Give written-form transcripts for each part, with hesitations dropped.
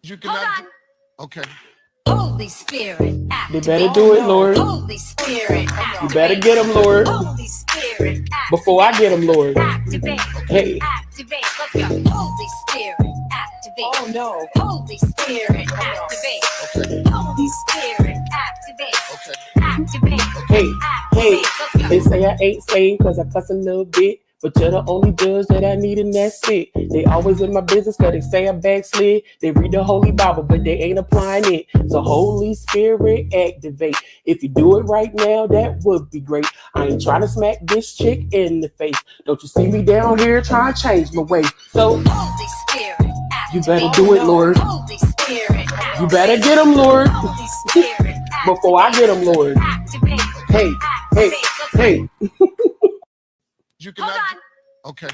You cannot. Okay. Holy Spirit, They better do it, Lord. Holy Spirit, You better get them, Lord. Holy Spirit, Before I get them, Lord. activate. Hey. Activate. Let's go. Holy Spirit, activate. Oh no. Holy Spirit, activate. Okay. Holy Spirit, activate. Okay. Activate. Hey, hey, Let's go. they say I ain't saved cause I cuss a little bit. But you're the only judge that I need and that's it. They always in my business cause they say I backslid. They read the Holy Bible but they ain't applying it. So Holy Spirit activate. If you do it right now, that would be great. I ain't trying to smack this chick in the face. Don't you see me down here trying to change my ways. So Holy Spirit, you better do it, Lord. Holy Spirit, You better get them, Lord. Holy Spirit, Before I get them, Lord. activate. Hey, hey, hey. You cannot. Okay.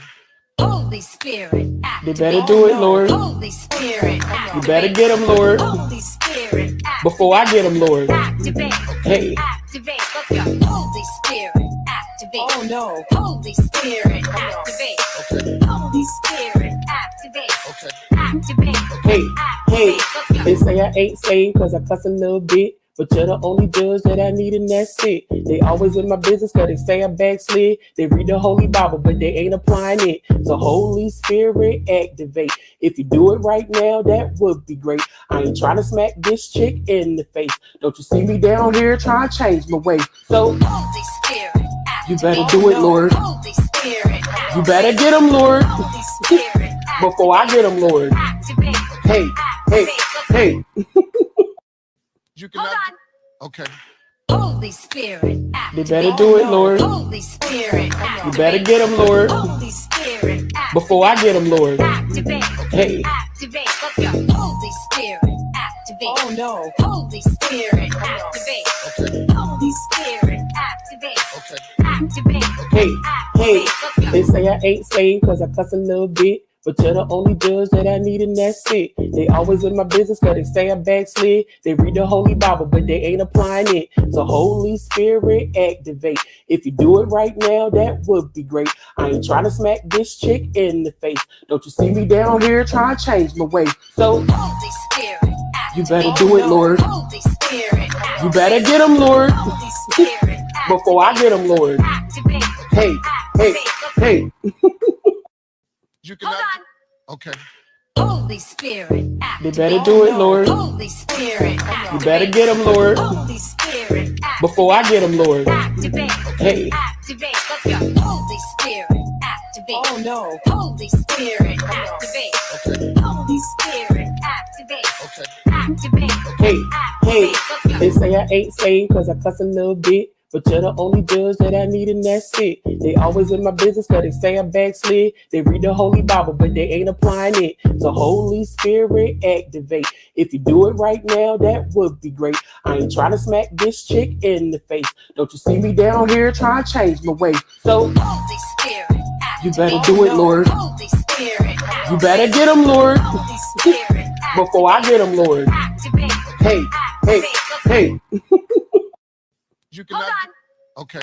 Holy Spirit, They activate. better do it, Lord. Holy Spirit, You better get them, Lord. Holy Spirit, Before I get them, Lord. activate. Hey. Activate. Let's go. Holy Spirit, activate. Oh no. Holy Spirit, activate. Okay. Holy Spirit, activate. Okay. Activate. Hey, hey, Let's go. they say I ain't saved cause I cuss a little bit. But you're the only judge that I need and that's it. They always in my business cause they say I backslid. They read the Holy Bible but they ain't applying it. So Holy Spirit activate. If you do it right now, that would be great. I ain't trying to smack this chick in the face. Don't you see me down here trying to change my ways. So Holy Spirit, you better do it, Lord. Holy Spirit, You better get them, Lord. Holy Spirit, Before I get them, Lord. activate. Hey, hey, hey. You cannot. Okay. Holy Spirit, They activate. better do it, Lord. Holy Spirit, You better get them, Lord. Holy Spirit, Before I get them, Lord. activate. Hey. Activate. Let's go. Holy Spirit, activate. Oh no. Holy Spirit, activate. Okay. Holy Spirit, activate. Okay. Hey, Activate. hey, Activate. Let's go. they say I ain't saved cause I cuss a little bit. But you're the only judge that I need and that's it. They always in my business cause they say I backslid. They read the Holy Bible but they ain't applying it. So Holy Spirit activate. If you do it right now, that would be great. I ain't trying to smack this chick in the face. Don't you see me down here trying to change my ways. So Holy Spirit, you better do it, Lord. Holy Spirit, You better get them, Lord. Holy Spirit, Before I get them, Lord. activate. Hey, hey, hey. You cannot. Okay. Holy Spirit, They activate. better do it, Lord. Holy Spirit, You better get them, Lord. Holy Spirit, Before I get them, Lord. activate. Hey. Activate. Let's go. Holy Spirit, activate. Oh no. Holy Spirit, activate. Okay. Holy Spirit, activate. Okay. Activate. Hey, hey, Let's go. they say I ain't saved cause I cuss a little bit. But you're the only judge that I need and that's it. They always in my business cause they say I backslid. They read the Holy Bible but they ain't applying it. So Holy Spirit activate. If you do it right now, that would be great. I ain't trying to smack this chick in the face. Don't you see me down here trying to change my ways. So Holy Spirit, you better do it, Lord. Holy Spirit, You better get them, Lord. Holy Spirit, Before I get them, Lord. activate. Hey, hey, hey. You cannot. Okay.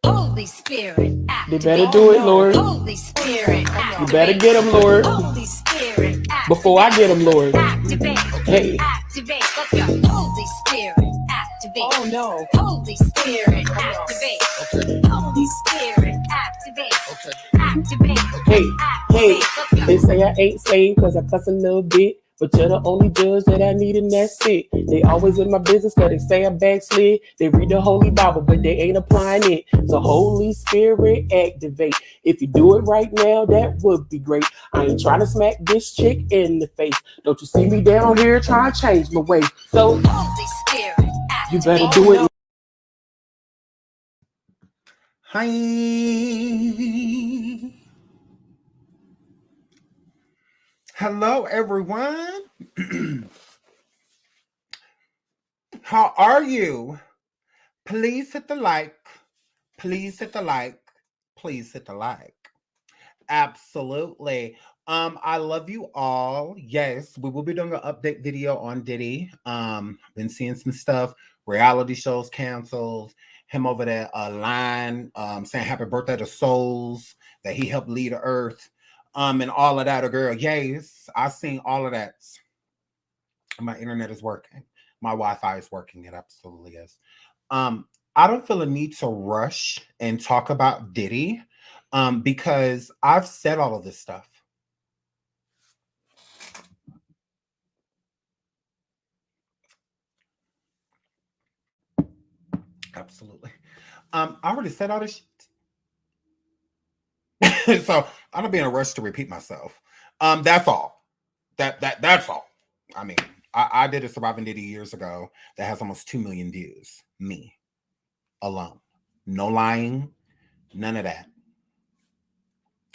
Holy Spirit, They activate. better do it, Lord. Holy Spirit, You better get them, Lord. Holy Spirit, Before I get them, Lord. activate. Hey. Activate. Let's go. Holy Spirit, activate. Oh no. Holy Spirit, activate. Okay. Holy Spirit, activate. Okay. Activate. Hey, hey, Let's go. they say I ain't saved cause I cuss a little bit. But you're the only judge that I need and that's it. They always in my business cause they say I backslid. They read the Holy Bible but they ain't applying it. So Holy Spirit activate. If you do it right now, that would be great. I ain't trying to smack this chick in the face. Don't you see me down here trying to change my ways. So Holy Spirit, you better do it. Hi. Hello, everyone. How are you? Please hit the like. Please hit the like. Please hit the like. Absolutely. I love you all. Yes, we will be doing an update video on Diddy. Been seeing some stuff. Reality shows canceled. Him over there line saying happy birthday to souls that he helped lead the earth. And all of that, girl. Yes, I seen all of that. My internet is working. My Wi-Fi is working. It absolutely is. I don't feel a need to rush and talk about Diddy because I've said all of this stuff. Absolutely. I already said all this shit. So I don't be in a rush to repeat myself. That's all. That's all. I mean, I did a Surviving Diddy years ago that has almost 2 million views. Me alone. No lying, none of that.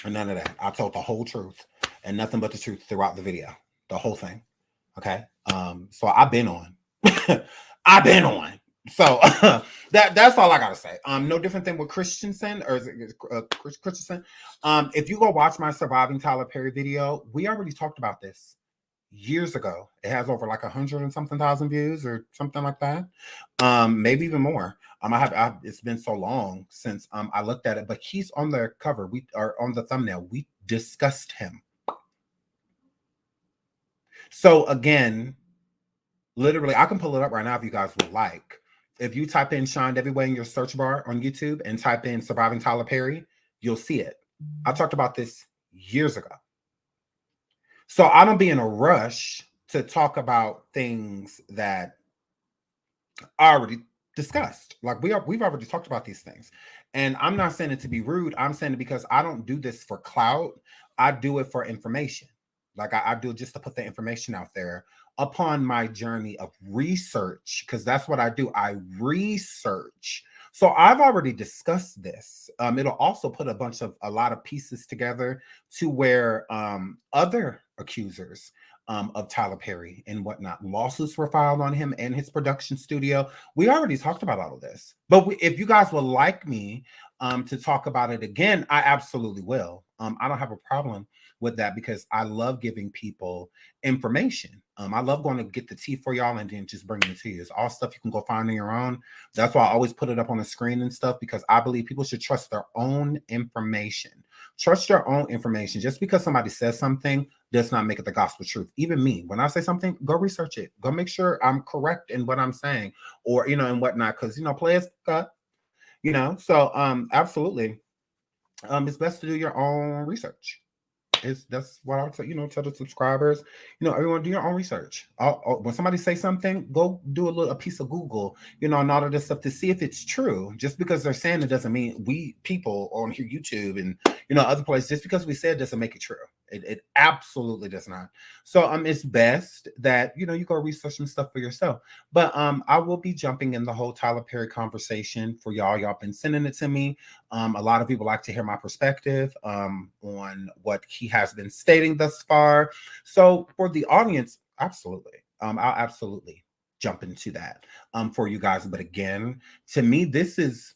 None of that. I told the whole truth and nothing but the truth throughout the video. The whole thing. Okay. So I've been on. I've been on. So that's all I gotta say. No different than with Christensen, or is it Christensen? If you go watch my Surviving Tyler Perry video, we already talked about this years ago. It has over like 100 and something thousand views or something like that. Maybe even more. It's been so long since I looked at it, but he's on the cover. We are on the thumbnail. We discussed him. So again, literally, I can pull it up right now if you guys would like. If you type in Shined Everywhere in your search bar on YouTube and type in Surviving Tyler Perry, you'll see it. I talked about this years ago. So I don't be in a rush to talk about things that I already discussed. Like we've already talked about these things. And I'm not saying it to be rude. I'm saying it because I don't do this for clout. I do it for information. Like I do it just to put the information out there upon my journey of research, because that's what I do. I research. So I've already discussed this. It'll also put a lot of pieces together to where other accusers of Tyler Perry and whatnot, lawsuits were filed on him and his production studio. We already talked about all of this, but if you guys would like me to talk about it again, I absolutely will. I don't have a problem with that because I love giving people information. I love going to get the tea for y'all and then just bringing it to you. It's all stuff you can go find on your own. That's why I always put it up on the screen and stuff, because I believe people should trust their own information. Trust your own information. Just because somebody says something does not make it the gospel truth. Even me, when I say something, go research it. Go make sure I'm correct in what I'm saying, or, and whatnot. Because, players cut, so absolutely. It's best to do your own research. That's what I would say, tell the subscribers, everyone do your own research. When somebody say something, go do a piece of Google, and all of this stuff to see if it's true. Just because they're saying it doesn't mean we people on here, YouTube and, other places, just because we say it doesn't make it true. It absolutely does not. So it's best that, you go research some stuff for yourself. But I will be jumping in the whole Tyler Perry conversation for y'all. Y'all been sending it to me. A lot of people like to hear my perspective on what he has been stating thus far. So for the audience, absolutely. I'll absolutely jump into that for you guys. But again, to me, this is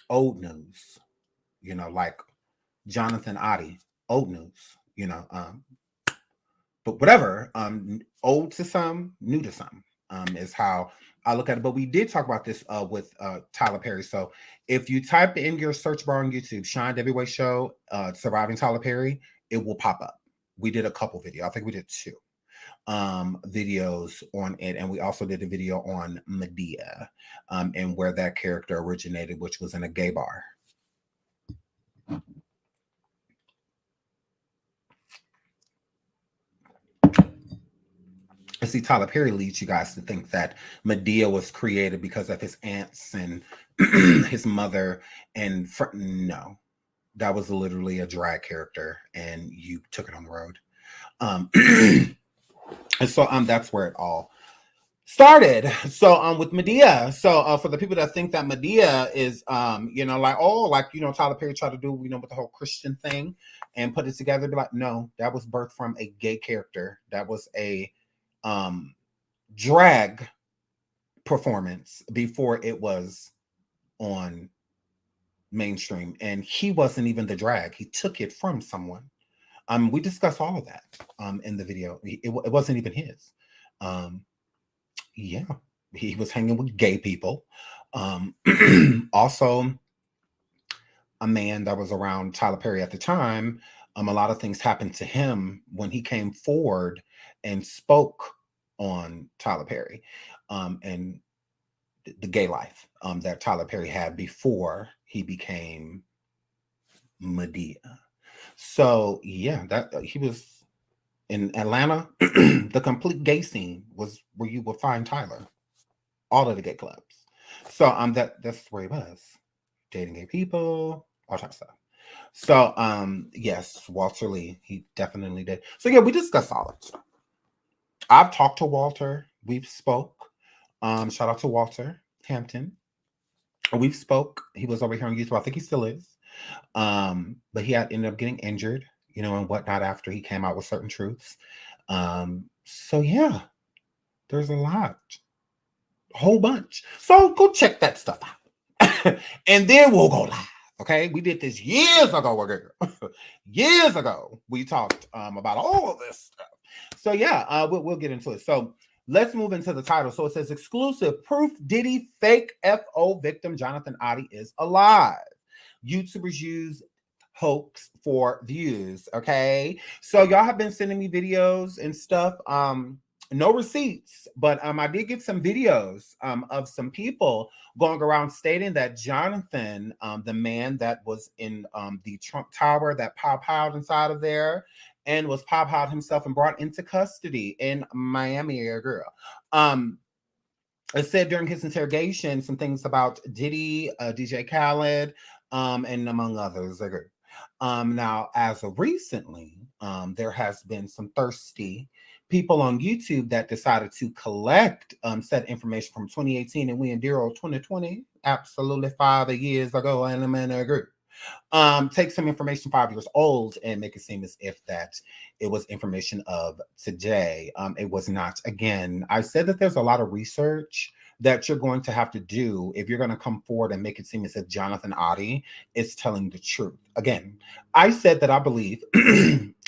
old news, like Jonathan Oddi, old news, but whatever, old to some, new to some, is how I look at it. But we did talk about this with Tyler Perry. So if you type in your search bar on YouTube, Shined Everywhere Show, Surviving Tyler Perry, it will pop up. We did a couple videos. I think we did 2 videos on it. And we also did a video on Madea and where that character originated, which was in a gay bar. I see Tyler Perry leads you guys to think that Madea was created because of his aunts and his mother. And no, that was literally a drag character, and you took it on the road. And so that's where it all started. So with Madea, so for the people that think that Madea is Tyler Perry tried to do with the whole Christian thing and put it together, be like, no, that was birthed from a gay character. That was a drag performance before it was on mainstream, and he wasn't even the drag. He took it from someone. We discussed all of that in the video. It wasn't even his. Yeah, he was hanging with gay people. Also a man that was around Tyler Perry at the time. A lot of things happened to him when he came forward and spoke on Tyler Perry and the gay life that Tyler Perry had before he became Medea. So yeah, that he was in Atlanta. The complete gay scene was where you would find Tyler, all of the gay clubs. So that's where he was, dating gay people, all types of stuff. So yes, Walter Lee, he definitely did. So yeah, we discussed all that stuff. I've talked to Walter. We've spoke. Shout out to Walter Hampton. We've spoke. He was over here on YouTube. I think he still is. But he had ended up getting injured, you know, and whatnot after he came out with certain truths. So yeah, there's a lot, a whole bunch. So go check that stuff out. And then we'll go live. Okay, we did this years ago. Years ago, we talked about all of this stuff. So yeah, we'll get into it. So let's move into the title. So it says exclusive proof Diddy fake FO victim Jonathan Oddi is alive. YouTubers use hoax for views. Okay, so y'all have been sending me videos and stuff. No receipts, but I did get some videos of some people going around stating that Jonathan, the man that was in the Trump Tower that pop-out inside of there and was pop-out himself and brought into custody in Miami, girl. It said during his interrogation some things about Diddy, DJ Khaled, and among others. Now, as of recently, there has been some thirsty people on YouTube that decided to collect said information from 2018 and we in 2020, absolutely 5 years ago, and I'm in a group. Take some information 5 years old and make it seem as if that it was information of today. It was not. Again, I said that there's a lot of research that you're going to have to do if you're going to come forward and make it seem as if Jonathan Oddi is telling the truth. Again, I said that I believe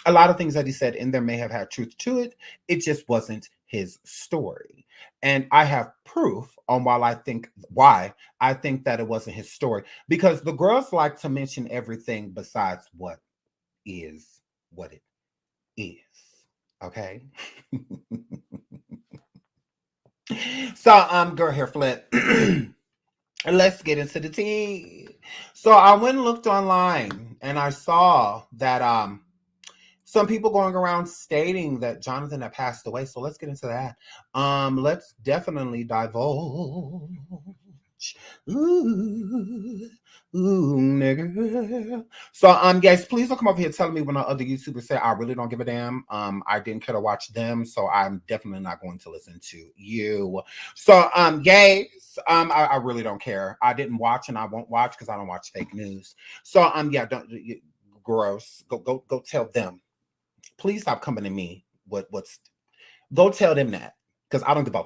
a lot of things that he said in there may have had truth to it. It just wasn't his story. And I have proof on why I think that it wasn't his story. Because the girls like to mention everything besides what it is. Okay? So, girl hair flip. Let's get into the tea. So I went and looked online and I saw that some people going around stating that Jonathan had passed away. So let's get into that. Let's definitely divulge. Ooh, nigga. So guys, please don't come over here telling me when other YouTubers say I really don't give a damn. I didn't care to watch them, so I'm definitely not going to listen to you. So guys, I really don't care. I didn't watch and I won't watch because I don't watch fake news. So yeah, gross. Go tell them. Please stop coming to me. Go tell them that because I don't give a.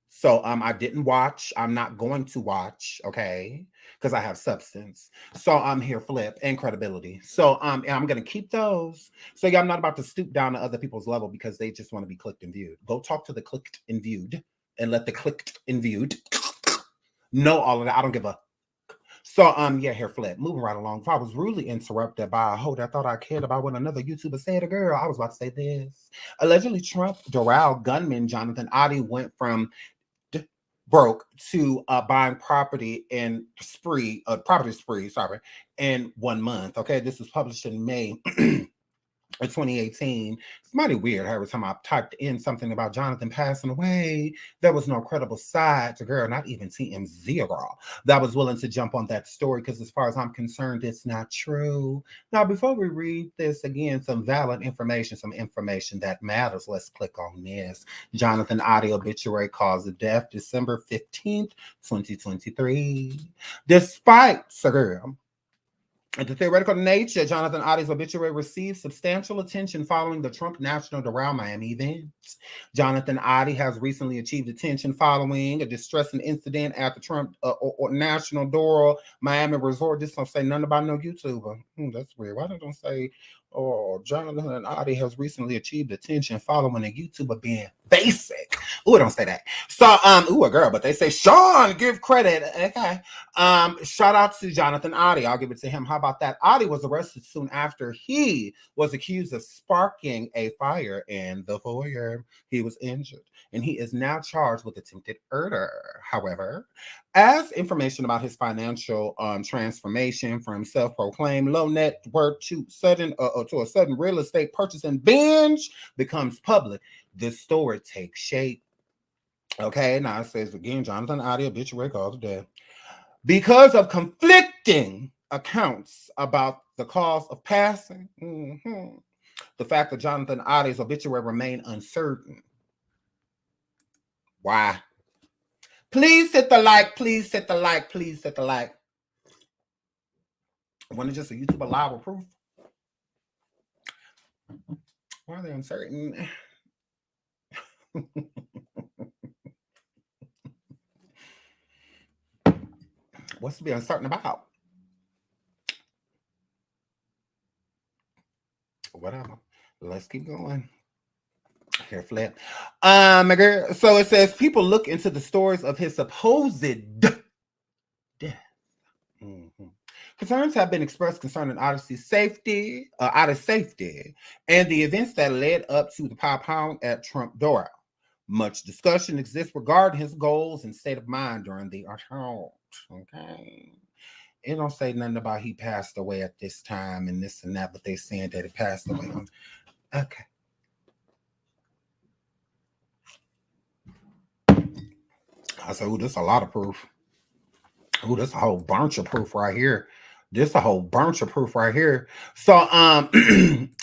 So I didn't watch. I'm not going to watch, okay? Because I have substance. So I'm here flip and credibility. So I'm gonna keep those. So yeah, I'm not about to stoop down to other people's level because they just want to be clicked and viewed. Go talk to the clicked and viewed and let the clicked and viewed know all of that. I don't give a. So yeah, here flip. Moving right along. If I was rudely interrupted by a hoe that thought I cared about what another YouTuber said, a girl, I was about to say this. Allegedly, Trump Doral gunman Jonathan Oddi went from broke to buying property in property spree, in 1 month. Okay, this was published in May of 2018. It's mighty weird. Every time I typed in something about Jonathan passing away, there was no credible side to girl, not even TMZ girl, that was willing to jump on that story because as far as I'm concerned, it's not true. Now, before we read this again, some valid information, some information that matters. Let's click on this. Jonathan Oddi obituary cause of death, December 15th, 2023. Despite, girl, the theoretical nature, Jonathan Oddi's obituary received substantial attention following the Trump National Doral Miami event. Jonathan Oddi has recently achieved attention following a distressing incident at the Trump National Doral Miami Resort. This don't say nothing about no YouTuber. That's weird. Why don't say, Jonathan Oddi has recently achieved attention following a YouTuber being basic. Ooh, don't say that. So, ooh, a girl, but they say, Sean, give credit. Okay. Shout out to Jonathan Oddi. I'll give it to him. How about that? Oddi was arrested soon after he was accused of sparking a fire in the foyer. He was injured, and he is now charged with attempted murder. However, as information about his financial transformation from self-proclaimed low net worth to a sudden real estate purchase and binge becomes public, this story takes shape. Okay, now it says again, Jonathan Oddi obituary cause of death. Because of conflicting accounts about the cause of passing, the fact that Jonathan Oddi's obituary remained uncertain. Why? Please hit the like, please hit the like, please hit the like. When it's just a YouTuber live with proof. Why are they uncertain? What's to be uncertain about? Whatever. Let's keep going. Here, flip. So it says people look into the stories of his supposed death. Concerns have been expressed concerning Oddi's safety, and the events that led up to the pound at Trump Doral. Much discussion exists regarding his goals and state of mind during the assault. Okay. It don't say nothing about he passed away at this time and this and that, but they saying that he passed away. Okay. I said, ooh, there's a lot of proof. Ooh, there's a whole bunch of proof right here. There's a whole bunch of proof right here. So,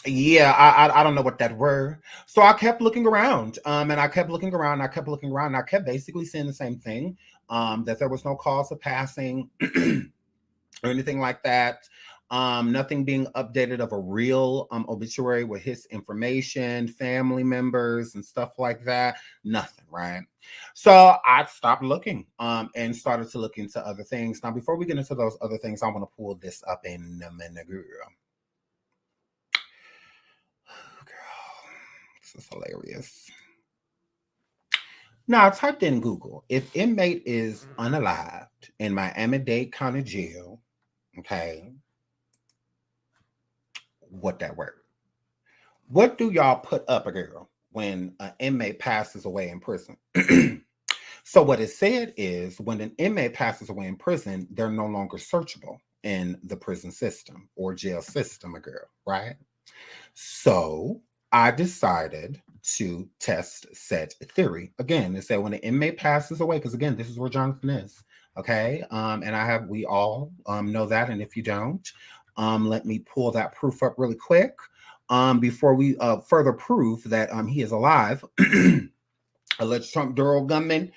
yeah, I don't know what that were. So I kept looking around, and I kept looking around, and I kept looking around, and I kept basically saying the same thing, that there was no cause of passing or anything like that. Nothing being updated of a real obituary with his information, family members, and stuff like that. Nothing, right? So I stopped looking and started to look into other things. Now, before we get into those other things, I want to pull this up in a minute, girl. Oh, girl, this is hilarious. Now, I typed in Google, if inmate is unalived in Miami-Dade County Jail, okay, what that word? What do y'all put up, a girl, when an inmate passes away in prison? So what it said is when an inmate passes away in prison, they're no longer searchable in the prison system or jail system, a girl, right? So I decided to test said theory. Again, it said when an inmate passes away, because again, this is where Jonathan is, okay? And we all know that, and if you don't, let me pull that proof up really quick before we further prove that he is alive. Alleged Trump Doral gunman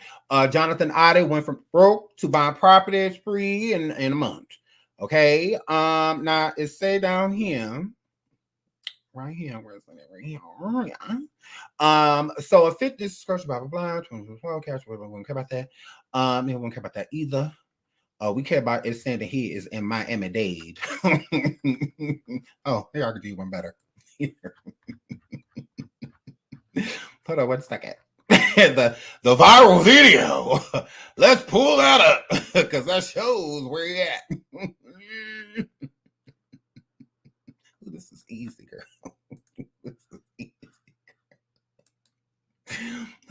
Jonathan Oddi went from broke to buying property free in a month. Okay. Now it say down here, right here, where's it? Right here. Oh, yeah. So a fit description, blah blah blah. Cash. We don't care about that. We don't care about that either. We care about it saying that he is in Miami-Dade. Oh, here I could do one better. Hold on 1 second. the viral video. Let's pull that up because that shows where you at. This is easy, girl. This is easy.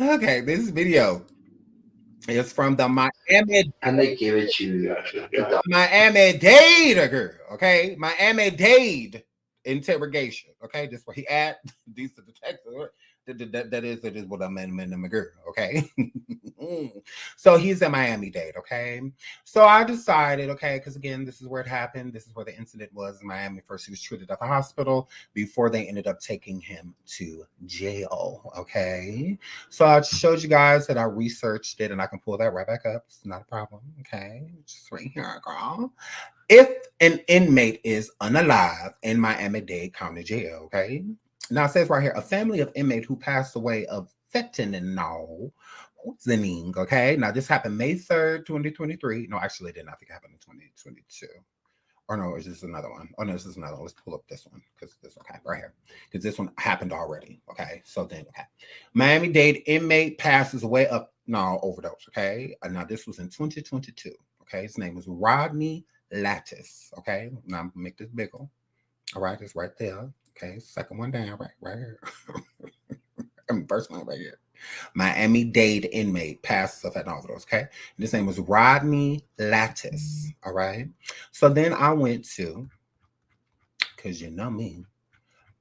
Okay, this video is from the Miami. And they give it to you. Miami-Dade, girl. Okay, Miami-Dade interrogation. Okay, this is where he at. These are the detectives. That is what I'm in my girl, okay? So he's in Miami-Dade, okay? So I decided, okay, because again, this is where it happened. This is where the incident was in Miami. First, he was treated at the hospital before they ended up taking him to jail, okay? So I showed you guys that I researched it, and I can pull that right back up. It's not a problem, okay? Just right here, girl. If an inmate is unalive in Miami-Dade County Jail, okay? Now it says right here, a family of inmate who passed away of fentanyl poisoning. Okay, now this happened May 3rd, 2023. No, actually, it did not. I think it happened in 2022. Or no, is this another one? Oh no, this is another one. Let's pull up this one because this okay right here. Because this one happened already. Okay. So then Miami-Dade inmate passes away of overdose. Okay. Now this was in 2022. Okay. His name was Rodney Lattice. Okay. Now I'm gonna make this bigger. All right, it's right there. Okay, second one down, right here. First one right here. Miami-Dade inmate passes of an overdose. Okay, and his name was Rodney Lattice. All right. So then I went to, because you know me,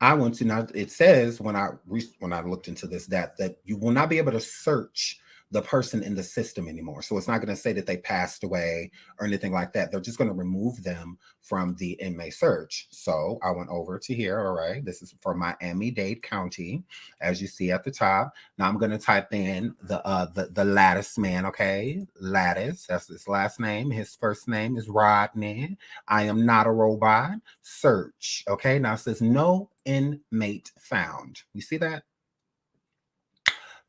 I went to now. It says when I looked into this that you will not be able to search the person in the system anymore. So it's not going to say that they passed away or anything like that. They're just going to remove them from the inmate search. So I went over to here. All right. This is for Miami-Dade County, as you see at the top. Now I'm going to type in the Lattice man. Okay. Lattice. That's his last name. His first name is Rodney. I am not a robot. Search. Okay. Now it says no inmate found. You see that?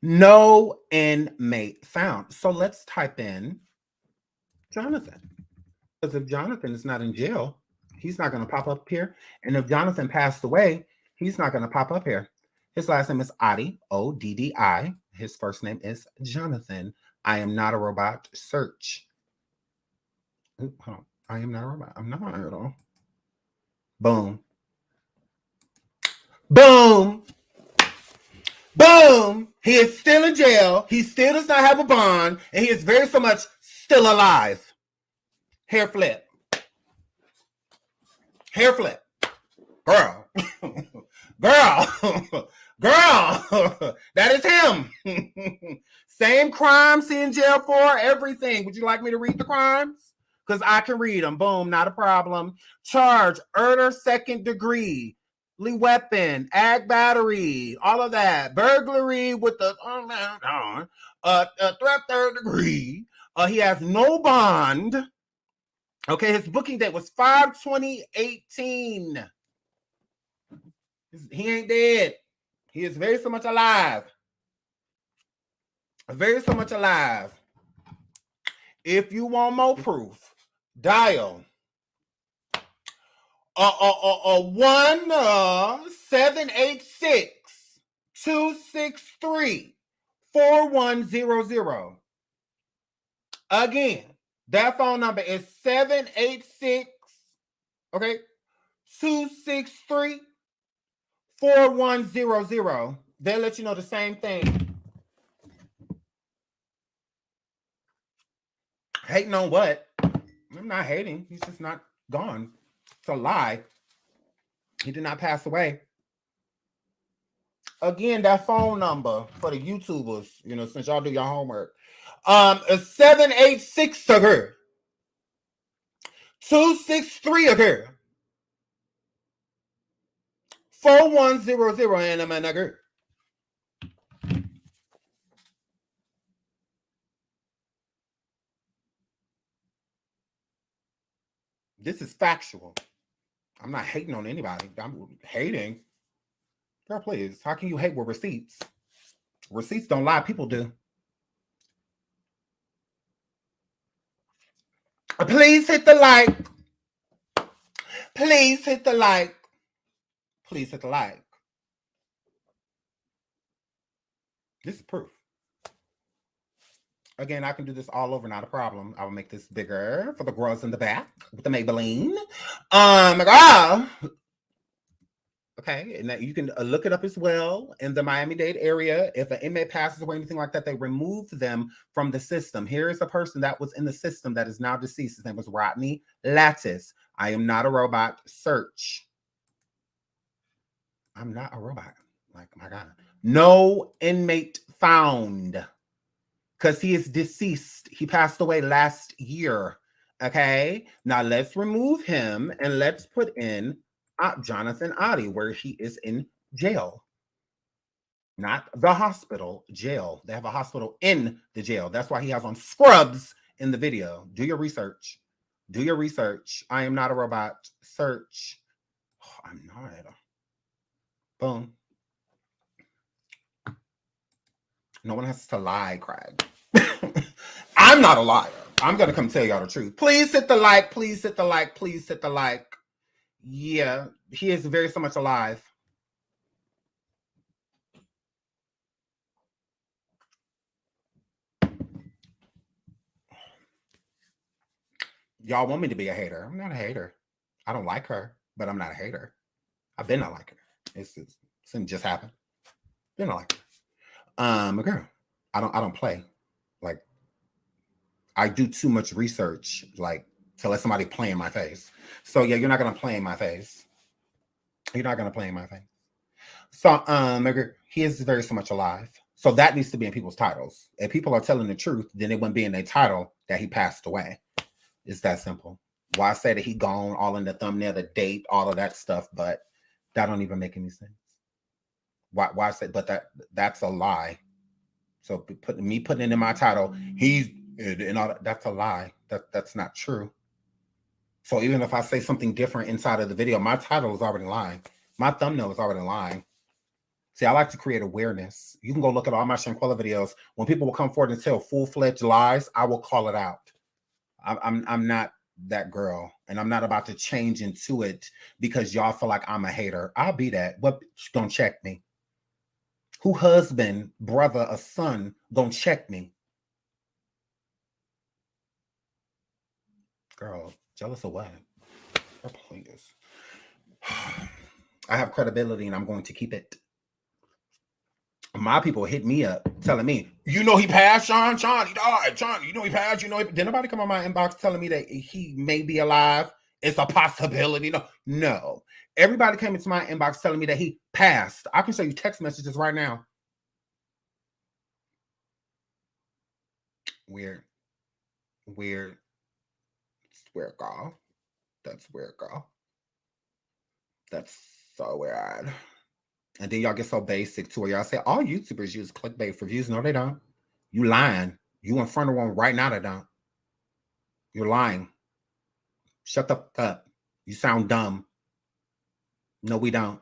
No inmate found. So let's type in Jonathan. Because if Jonathan is not in jail, he's not going to pop up here. And if Jonathan passed away, he's not going to pop up here. His last name is Oddi, O-D-D-I. His first name is Jonathan. I am not a robot. Search. Ooh, hold on. I am not a robot. I'm not at all. Boom. Boom. Boom! He is still in jail. He still does not have a bond, and he is very so much still alive. Hair flip. Hair flip. Girl. Girl. Girl. That is him. Same crimes he in jail for, everything. Would you like me to read the crimes? Because I can read them. Boom, not a problem. Charge, murder, second degree. Weapon, ag battery, all of that, burglary with the threat third degree. He has no bond. Okay, his booking date was 5/20/18. He ain't dead. He is very so much alive. Very so much alive. If you want more proof, dial 1-786-263-4100. Again, that phone number is 786, okay, 263-4100. They'll let you know the same thing. Hating on what? I'm not hating. He's just not gone. It's a lie. He did not pass away. Again, that phone number for the YouTubers, since y'all do your homework, is 786 girl, 263 girl, 4100, and I'm a girl. This is factual. I'm not hating on anybody. I'm hating. Girl, please. How can you hate with receipts? Receipts don't lie. People do. Please hit the like. Please hit the like. Please hit the like. This is proof. Again, I can do this all over, not a problem. I will make this bigger for the girls in the back with the Maybelline. Okay, and that you can look it up as well in the Miami-Dade area. If an inmate passes away, anything like that, they remove them from the system. Here is a person that was in the system that is now deceased. His name was Rodney Lattice. I am not a robot. Search. I'm not a robot. Like, my God. No inmate found. Because he is deceased. He passed away last year. Okay. Now let's remove him and let's put in Jonathan Oddi, where he is in jail. Not the hospital, jail. They have a hospital in the jail. That's why he has on scrubs in the video. Do your research. Do your research. I am not a robot. Search. Oh, I'm not. Boom. No one has to lie, Craig. I'm not a liar. I'm gonna come tell y'all the truth. Please hit the like. Please hit the like. Please hit the like. Yeah, he is very so much alive. Y'all want me to be a hater? I'm not a hater. I don't like her, but I'm not a hater. I've been not like her. It's didn't just happen. Been not like her. Girl, I don't play. Like, I do too much research, like, to let somebody play in my face. So yeah, you're not gonna play in my face. You're not gonna play in my face. So he is very so much alive. So that needs to be in people's titles. If people are telling the truth, then it wouldn't be in their title that he passed away. It's that simple. Why say that he gone, all in the thumbnail, the date, all of that stuff, but that don't even make any sense. Why say, but that's a lie. So putting it in my title, he's and all that's a lie. That's not true. So even if I say something different inside of the video, my title is already lying. My thumbnail is already lying. See, I like to create awareness. You can go look at all my Shanquella videos. When people will come forward and tell full-fledged lies, I will call it out. I'm not that girl, and I'm not about to change into it because y'all feel like I'm a hater. I'll be that. What gonna check me? Who husband, brother, or son gonna check me? Girl, jealous of what? Oh, please. I have credibility and I'm going to keep it. My people hit me up telling me, you know he passed, Sean, he died, Sean, you know he passed, you know he... Did nobody come on my inbox telling me that he may be alive? It's a possibility. No. Everybody came into my inbox telling me that he passed. I can show you text messages right now. Weird. It's weird, girl. That's weird, girl. That's so weird. And then y'all get so basic to where y'all say all YouTubers use clickbait for views. No, they don't. You lying. You in front of one right now, they don't. You're lying. Shut the fuck up. You sound dumb. No, we don't.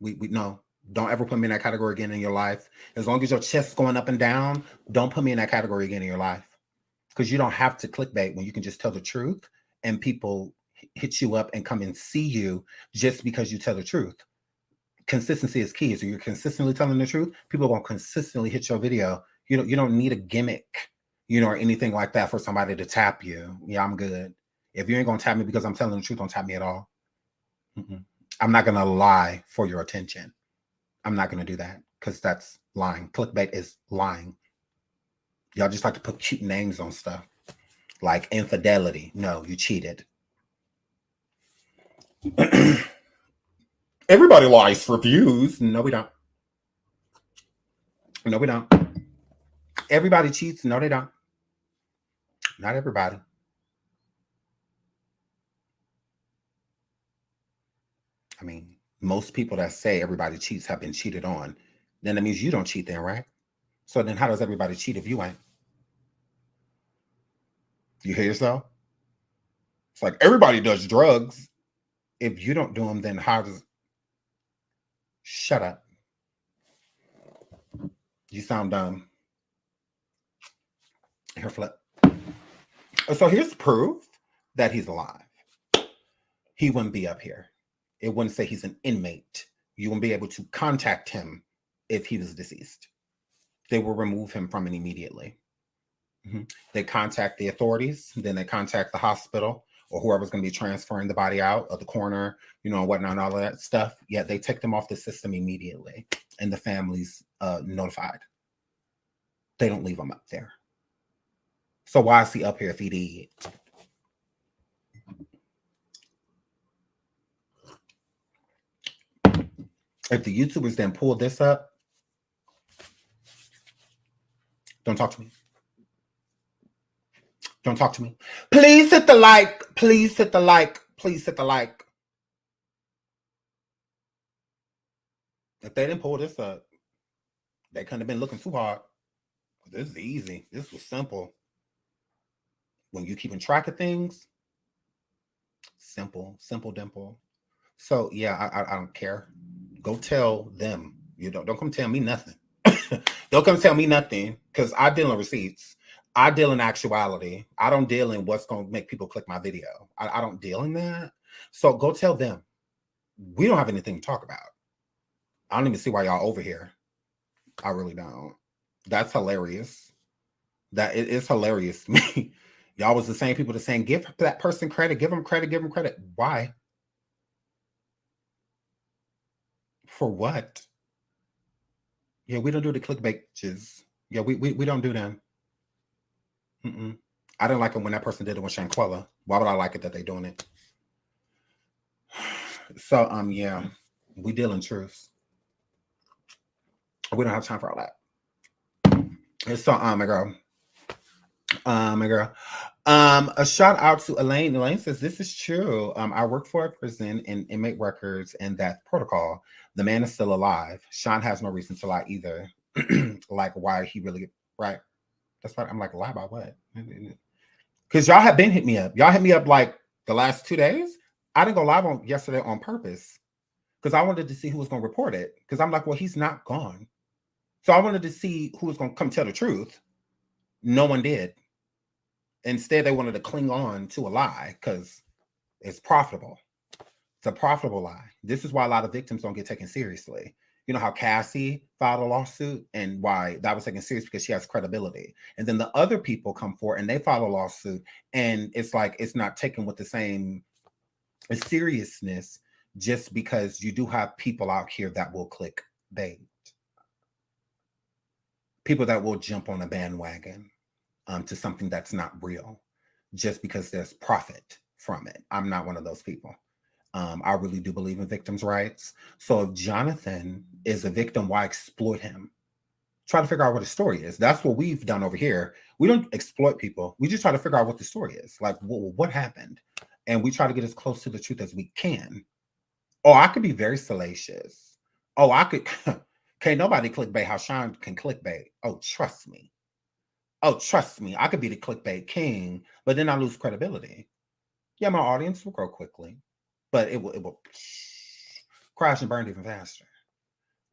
We no. Don't ever put me in that category again in your life. As long as your chest's going up and down, don't put me in that category again in your life. Because you don't have to clickbait when you can just tell the truth and people hit you up and come and see you just because you tell the truth. Consistency is key. So you're consistently telling the truth, people are going to consistently hit your video. You don't need a gimmick, or anything like that for somebody to tap you. Yeah, I'm good. If you ain't going to tap me because I'm telling the truth, don't tap me at all. I'm not going to lie for your attention. I'm not going to do that because that's lying. Clickbait is lying. Y'all just like to put cute names on stuff like infidelity. No, you cheated. Everybody lies for views. No, we don't. No, we don't. Everybody cheats. No, they don't. Not everybody. I mean, most people that say everybody cheats have been cheated on. Then that means you don't cheat then, right? So then how does everybody cheat if you ain't? You hear yourself? It's like everybody does drugs. If you don't do them, then how does... Shut up. You sound dumb. Hair flip. So here's proof that he's alive. He wouldn't be up here. It wouldn't say he's an inmate. You wouldn't be able to contact him if he was deceased. They will remove him from it immediately. They contact the authorities, then they contact the hospital or whoever's going to be transferring the body out of the coroner, whatnot, and all of that stuff. Yeah, they take them off the system immediately, and the family's notified. They don't leave him up there. So why is he up here if he did? If the YouTubers then pull this up, don't talk to me. Don't talk to me. Please hit the like. Please hit the like. Please hit the like. If they didn't pull this up, they couldn't have been looking too hard. This is easy. This was simple. When you're keeping track of things, simple, dimple. So yeah, I don't care. Go tell them. Don't come tell me nothing. Don't come tell me nothing because I deal in receipts. I deal in actuality. I don't deal in what's going to make people click my video. I don't deal in that. So go tell them. We don't have anything to talk about. I don't even see why y'all over here. I really don't. That's hilarious. That it is hilarious to me. Y'all was the same people that saying, give that person credit, give them credit, give them credit. Why? For what? Yeah, we don't do the clickbaitches. Yeah, we don't do them. I didn't like it when that person did it with Shanquella. Why would I like it that they doing it? So yeah, we deal in truths. We don't have time for all that. So my girl. A shout out to Elaine. Elaine says, this is true. I work for a prison in inmate records and that protocol. The man is still alive. Sean has no reason to lie either. Like, why he really, right? That's why I'm like, lie about what? Because y'all have been hit me up. Y'all hit me up like the last 2 days. I didn't go live on yesterday on purpose because I wanted to see who was going to report it. Because I'm like, well, he's not gone. So I wanted to see who was going to come tell the truth. No one did. Instead, they wanted to cling on to a lie because it's profitable. It's a profitable lie. This is why a lot of victims don't get taken seriously. You know how Cassie filed a lawsuit and why that was taken serious because she has credibility. And then the other people come forward and they file a lawsuit and it's like it's not taken with the same seriousness just because you do have people out here that will click bait. People that will jump on a bandwagon to something that's not real just because there's profit from it. I'm not one of those people. I really do believe in victims' rights. So if Jonathan is a victim, why exploit him? Try to figure out what his story is. That's what we've done over here. We don't exploit people. We just try to figure out what the story is. Like, what happened? And we try to get as close to the truth as we can. Oh, I could be very salacious. Oh, I could. Can't nobody clickbait how Sean can clickbait. Oh, trust me. Oh, trust me. I could be the clickbait king, but then I lose credibility. Yeah, my audience will grow quickly, but it will crash and burn even faster.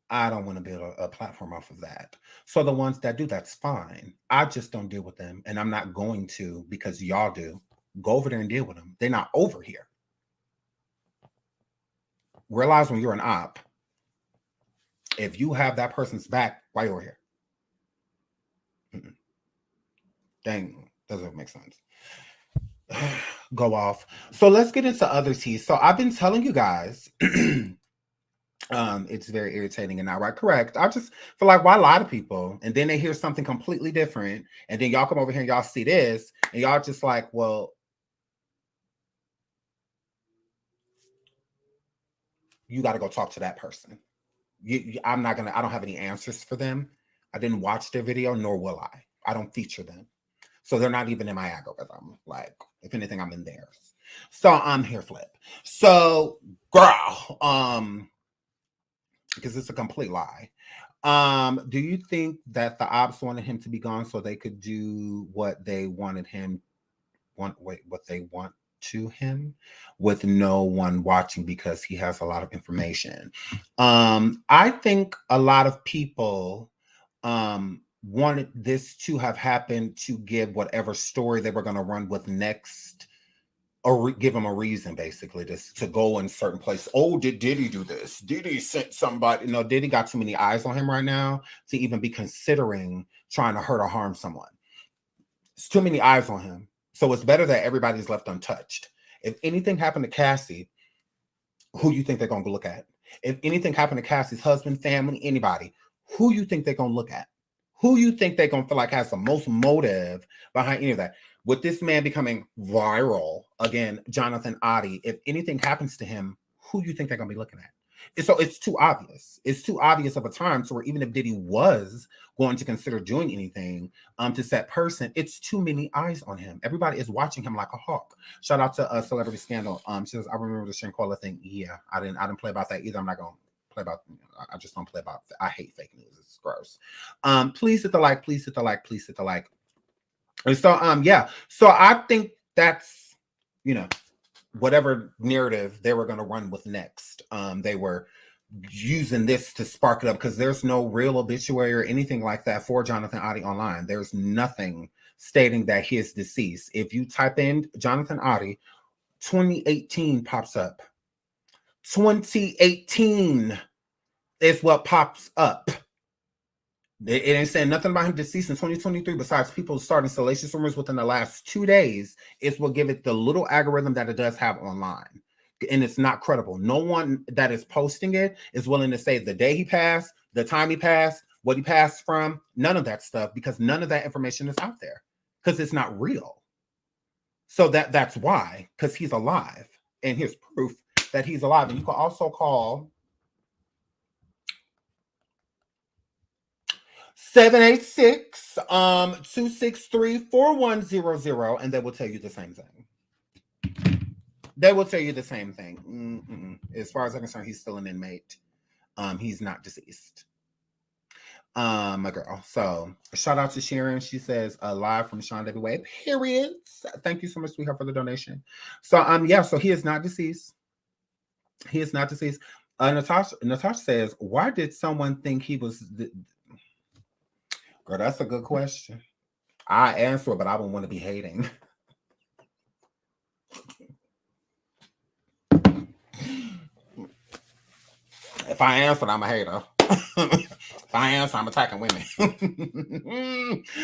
I don't want to build a platform off of that. So the ones that do, that's fine. I just don't deal with them, and I'm not going to because y'all do. Go over there and deal with them. They're not over here. Realize when you're an op, if you have that person's back, why you're here? Dang, doesn't make sense. Go off. So let's get into other tea. So I've been telling you guys, it's very irritating and not right. Correct. I just feel like, why lie to people? And then they hear something completely different. And then y'all come over here and y'all see this. And y'all just like, well, you got to go talk to that person. I don't have any answers for them. I didn't watch their video, nor will I. I don't feature them. So they're not even in my algorithm. Like, if anything, I'm in theirs. So I'm here, flip. So, girl, because it's a complete lie. Do you think that the ops wanted him to be gone so they could do what they wanted him, what they want to him with no one watching because he has a lot of information? I think a lot of people wanted this to have happened to give whatever story they were going to run with next, or give them a reason basically to go in certain place. Oh, did Diddy do this? Diddy sent somebody. No, Diddy got too many eyes on him right now to even be considering trying to hurt or harm someone. It's too many eyes on him. So it's better that everybody's left untouched. If anything happened to Cassie, who you think they're going to look at? If anything happened to Cassie's husband, family, anybody, who you think they're going to look at? Who you think they're going to feel like has the most motive behind any of that? With this man becoming viral, again, Jonathan Oddi, if anything happens to him, who you think they're going to be looking at? So it's too obvious. It's too obvious of a time to where even if Diddy was going to consider doing anything to set person, it's too many eyes on him. Everybody is watching him like a hawk. Shout out to Celebrity Scandal. She says, I remember the Shanquella thing. Yeah, I didn't play about that either. I'm not going to play about, I just don't play about, I hate fake news. It's gross. Please hit the like, please hit the like, please hit the like. And so, yeah. So I think that's, whatever narrative they were going to run with next. They were using this to spark it up because there's no real obituary or anything like that for Jonathan Oddi online. There's nothing stating that he is deceased. If you type in Jonathan Oddi, 2018 pops up. 2018 is what pops up. It ain't saying nothing about him deceased in 2023 besides people starting salacious rumors within the last 2 days. It's what give it the little algorithm that it does have online. And it's not credible. No one that is posting it is willing to say the day he passed, the time he passed, what he passed from, none of that stuff, because none of that information is out there because it's not real. So that's why, because he's alive, and here's proof that he's alive. And you can also call 786-263-4100, and they will tell you the same thing. They will tell you the same thing. As far as I'm concerned, he's still an inmate. He's not deceased. My girl. So shout out to Sharon. She says live from Sean W. Way. Periods. Thank you so much, sweetheart, for the donation. So yeah, so he is not deceased. He is not deceased. Natasha says, why did someone think he was girl, that's a good question. I answer it, but I don't want to be hating. If I answer, I'm a hater. If I answer, I'm attacking women.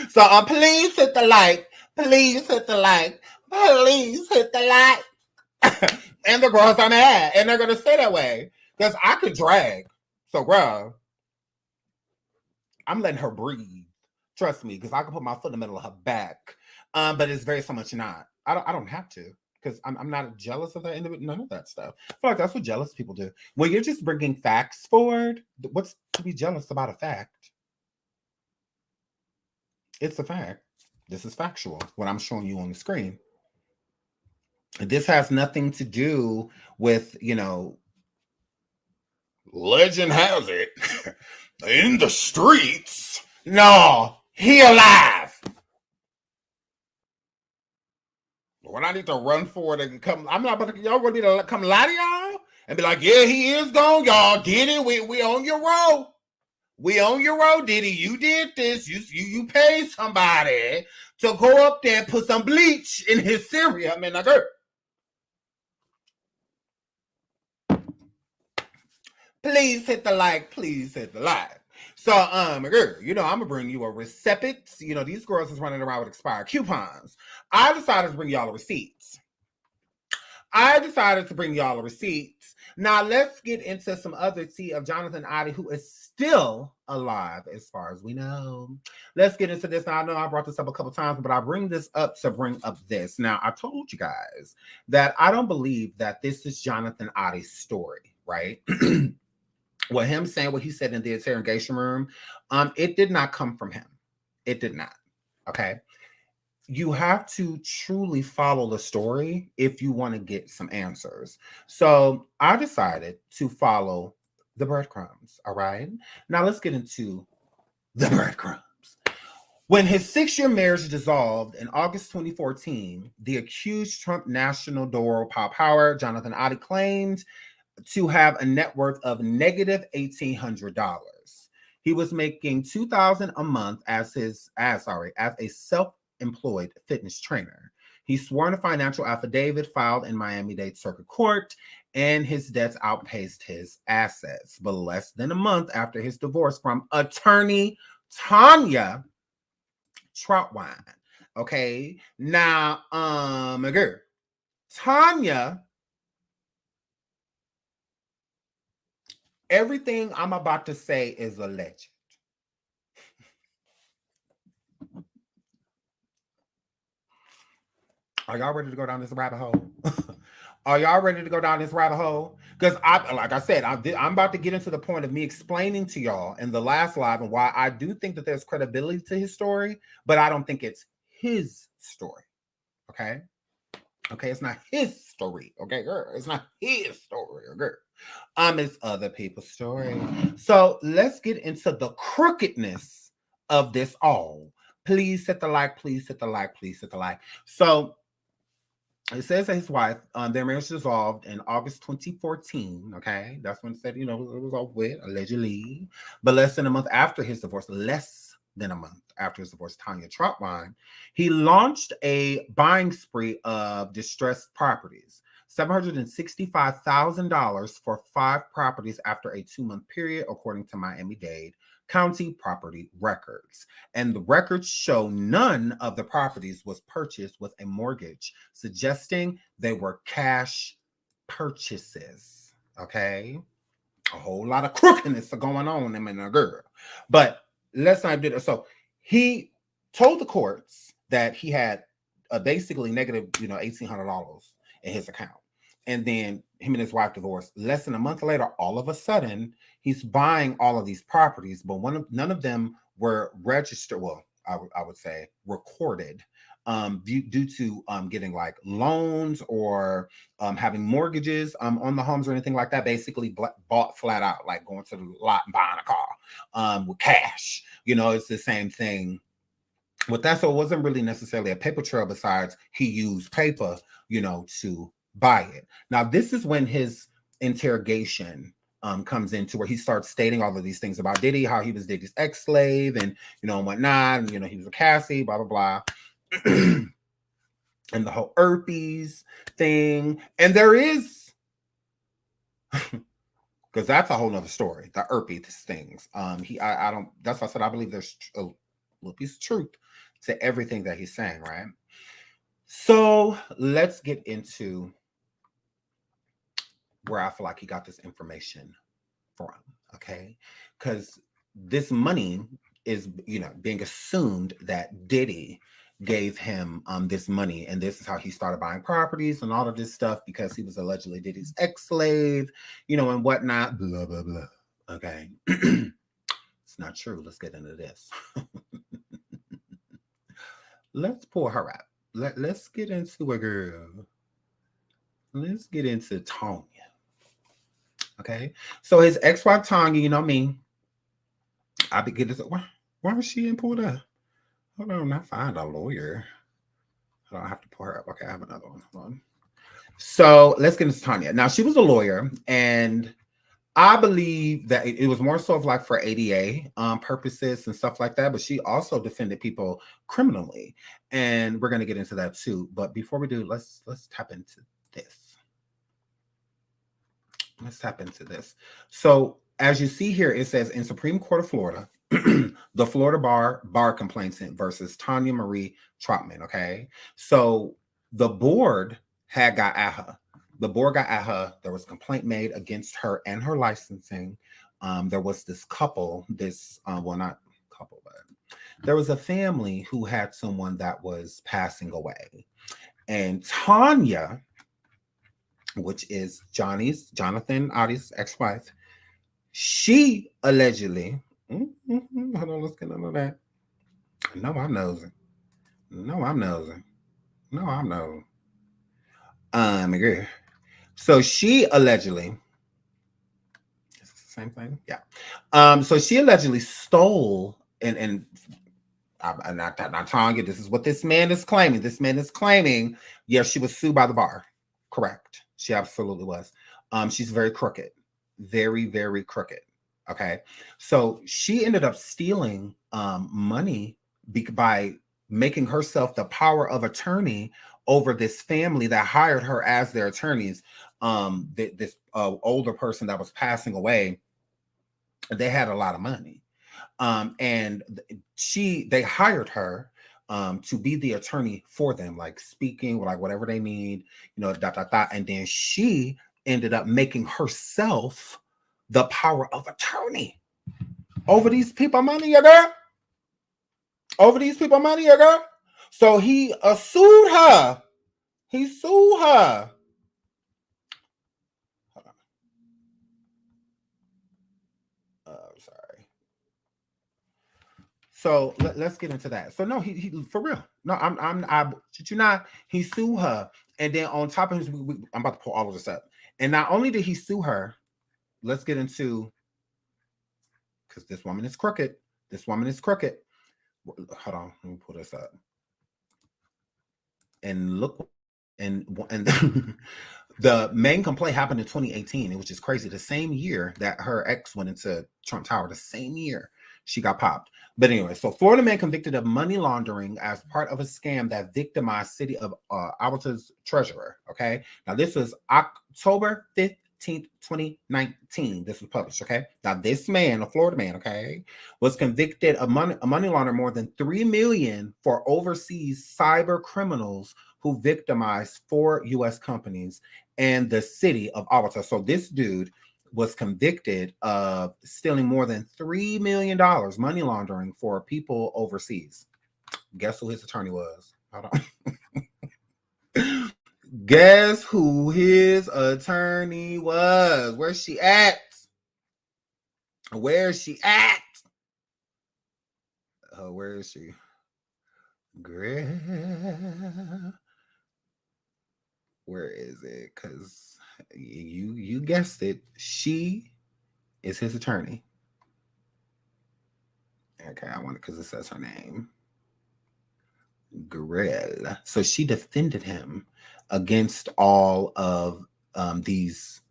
So please hit the like. Please hit the like. Please hit the like. And the girls are mad. And they're going to stay that way. Because I could drag. So, girl, I'm letting her breathe. Trust me. Because I can put my foot in the middle of her back. But it's very so much not. I don't have to. Because I'm not jealous of that individual. None of that stuff. I feel like that's what jealous people do. When you're just bringing facts forward, what's to be jealous about a fact? It's a fact. This is factual, what I'm showing you on the screen. This has nothing to do with, legend has it, in the streets. No, he alive. When I need to run forward and come, I'm not about to, y'all want me to come lie to y'all and be like, yeah, he is gone, y'all. Diddy, we on your road. We on your road, Diddy. You did this. You paid somebody to go up there and put some bleach in his cereal. I mean, like, please hit the like. Please hit the like. So, girl, I'm gonna bring you a receipt. These girls is running around with expired coupons. I decided to bring y'all a receipts. Now, let's get into some other tea of Jonathan Oddi, who is still alive, as far as we know. Let's get into this. Now, I know I brought this up a couple times, but I bring this up to bring up this. Now, I told you guys that I don't believe that this is Jonathan Oddi's story, right? What him saying, what he said in the interrogation room, it did not come from him. It did not. Okay. You have to truly follow the story if you want to get some answers. So I decided to follow the breadcrumbs. All right. Now let's get into the breadcrumbs. When his 6-year marriage dissolved in August 2014, the accused Trump national duo power, Jonathan Oddi, claimed to have a net worth of negative $1,800. He was making $2,000 a month as a self-employed fitness trainer. He swore in a financial affidavit filed in Miami-Dade Circuit Court, and his debts outpaced his assets. But less than a month after his divorce from attorney Tonia Troutwine. Okay, now, girl, Tonia. Everything I'm about to say is alleged. Are y'all ready to go down this rabbit hole? Are y'all ready to go down this rabbit hole? Because like I said, I'm about to get into the point of me explaining to y'all in the last live and why I do think that there's credibility to his story, but I don't think it's his story. Okay? Okay, it's not his story. Okay, girl. It's not his story, girl. It's other people's story. So let's get into the crookedness of this all. Please hit the like, please hit the like, please hit the like. So it says that his wife, their marriage dissolved in August 2014. Okay, that's when it said, it was all with, allegedly. But less than a month after his divorce, less than a month after his divorce, Tonia Troutwine, he launched a buying spree of distressed properties, $765,000 for 5 properties after a 2-month period, according to Miami-Dade County property records. And the records show none of the properties was purchased with a mortgage, suggesting they were cash purchases. Okay, a whole lot of crookedness going on in a girl, but let's not do that. So he told the courts that he had basically negative, $1,800 in his account, and then him and his wife divorced. Less than a month later, all of a sudden, he's buying all of these properties, but none of them were registered. Well, I would say recorded. Due to getting like loans or having mortgages on the homes or anything like that. Basically bought flat out, like going to the lot and buying a car with cash. It's the same thing with that. So it wasn't really necessarily a paper trail, besides he used paper, to buy it. Now, this is when his interrogation comes into, where he starts stating all of these things about Diddy, how he was Diddy's ex-slave and, and whatnot. And, he was a Cassie, blah, blah, blah. And the whole herpes thing. And there is, because that's a whole nother story, the herpes things. I don't, that's why I said I believe there's a little piece of truth to everything that he's saying, right? So let's get into where I feel like he got this information from, okay? Because this money is, being assumed that Diddy gave him this money, and this is how he started buying properties and all of this stuff, because he was allegedly Diddy's ex-slave, and whatnot, blah, blah, blah. Okay. It's not true. Let's get into this. Let's pull her up. Let's get into a girl. Let's get into Tonia. Okay. So his ex-wife Tonia, you know me, I begin to say, why is she in pulled up? Hold on, I find a lawyer. I don't have to pull her up. Okay, I have another one. Hold on. So let's get into Tonia. Now, she was a lawyer, and I believe that it was more so of like for ADA purposes and stuff like that, but she also defended people criminally, and we're going to get into that too. But before we do, let's tap into this. Let's tap into this. So as you see here, it says in Supreme Court of Florida, the Florida bar complainant versus Tonia Marie Troutman. Okay, so the board had got at her. The board got at her. There was a complaint made against her and her licensing. There was this couple, well, not couple, but there was a family who had someone that was passing away. And Tonia, which is Jonathan Oddi's ex-wife, she allegedly, hold on, let's get into that. No, I'm nosing. Agree. So she allegedly, is this the same thing? Yeah. So she allegedly stole, and not telling you, this is what this man is claiming. This man is claiming, yes, she was sued by the bar. Correct. She absolutely was. She's very crooked. Very, very crooked. Okay. So she ended up stealing money by making herself the power of attorney over this family that hired her as their attorneys. This older person that was passing away, they had a lot of money. And they hired her to be the attorney for them, like speaking, like whatever they need, and then she ended up making herself the power of attorney over these people money, your girl. Over these people money, your girl. So he sued her. He sued her. Hold on. Sorry. So let's get into that. So no, he for real. No, I should you not? He sued her, and then on top of his, I'm about to pull all of this up. And not only did he sue her, let's get into, because this woman is crooked. This woman is crooked. Hold on, let me pull this up. And look, and the main complaint happened in 2018. It was just crazy. The same year that her ex went into Trump Tower, the same year she got popped. But anyway, so Florida man convicted of money laundering as part of a scam that victimized city of Alberta's treasurer. Okay, now this was October 15th, 2019. This was published. Okay, now this man, a Florida man, okay, was convicted of money laundering more than $3 million for overseas cyber criminals who victimized 4 U.S. companies and the city of Alberta. So this dude was convicted of stealing more than $3 million money laundering for people overseas. Guess who his attorney was? Hold on. Guess who his attorney was? Where's she at? Where's she at? Where is she? Girl. Where is it? Because you guessed it. She is his attorney. Okay, I want it because it says her name. Grell. So she defended him against all of these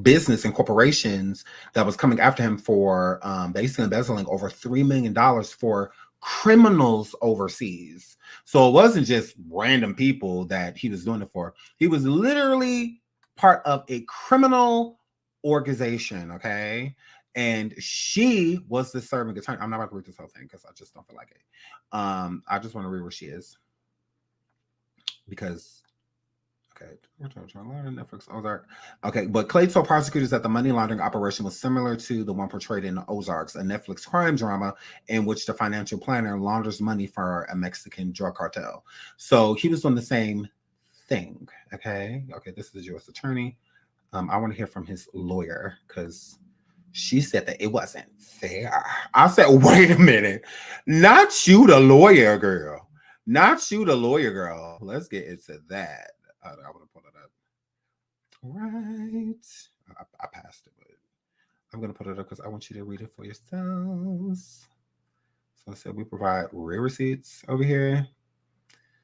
business and corporations that was coming after him for basically embezzling over $3 million for criminals overseas. So it wasn't just random people that he was doing it for. He was literally part of a criminal organization, okay? And she was the serving attorney. I'm not about to read this whole thing because I just don't feel like it. I just want to read where she is. Because, okay, Netflix, Ozark. Okay, but Clay told prosecutors that the money laundering operation was similar to the one portrayed in Ozarks, a Netflix crime drama in which the financial planner launders money for a Mexican drug cartel. So he was doing the same thing, okay? Okay, this is the U.S. attorney. I want to hear from his lawyer because she said that it wasn't fair. I said, wait a minute. Not you, the lawyer girl. Not you, the lawyer girl. Let's get into that. I want to pull it up. Right. I passed it, but I'm going to put it up because I want you to read it for yourselves. So I said we provide real receipts over here.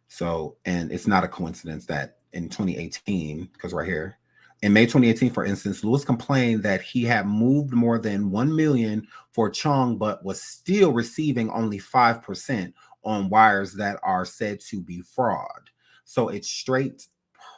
So, and it's not a coincidence that in 2018, because right here, in May 2018, for instance, Lewis complained that he had moved more than $1 million for Chong, but was still receiving only 5% on wires that are said to be fraud. So it's straight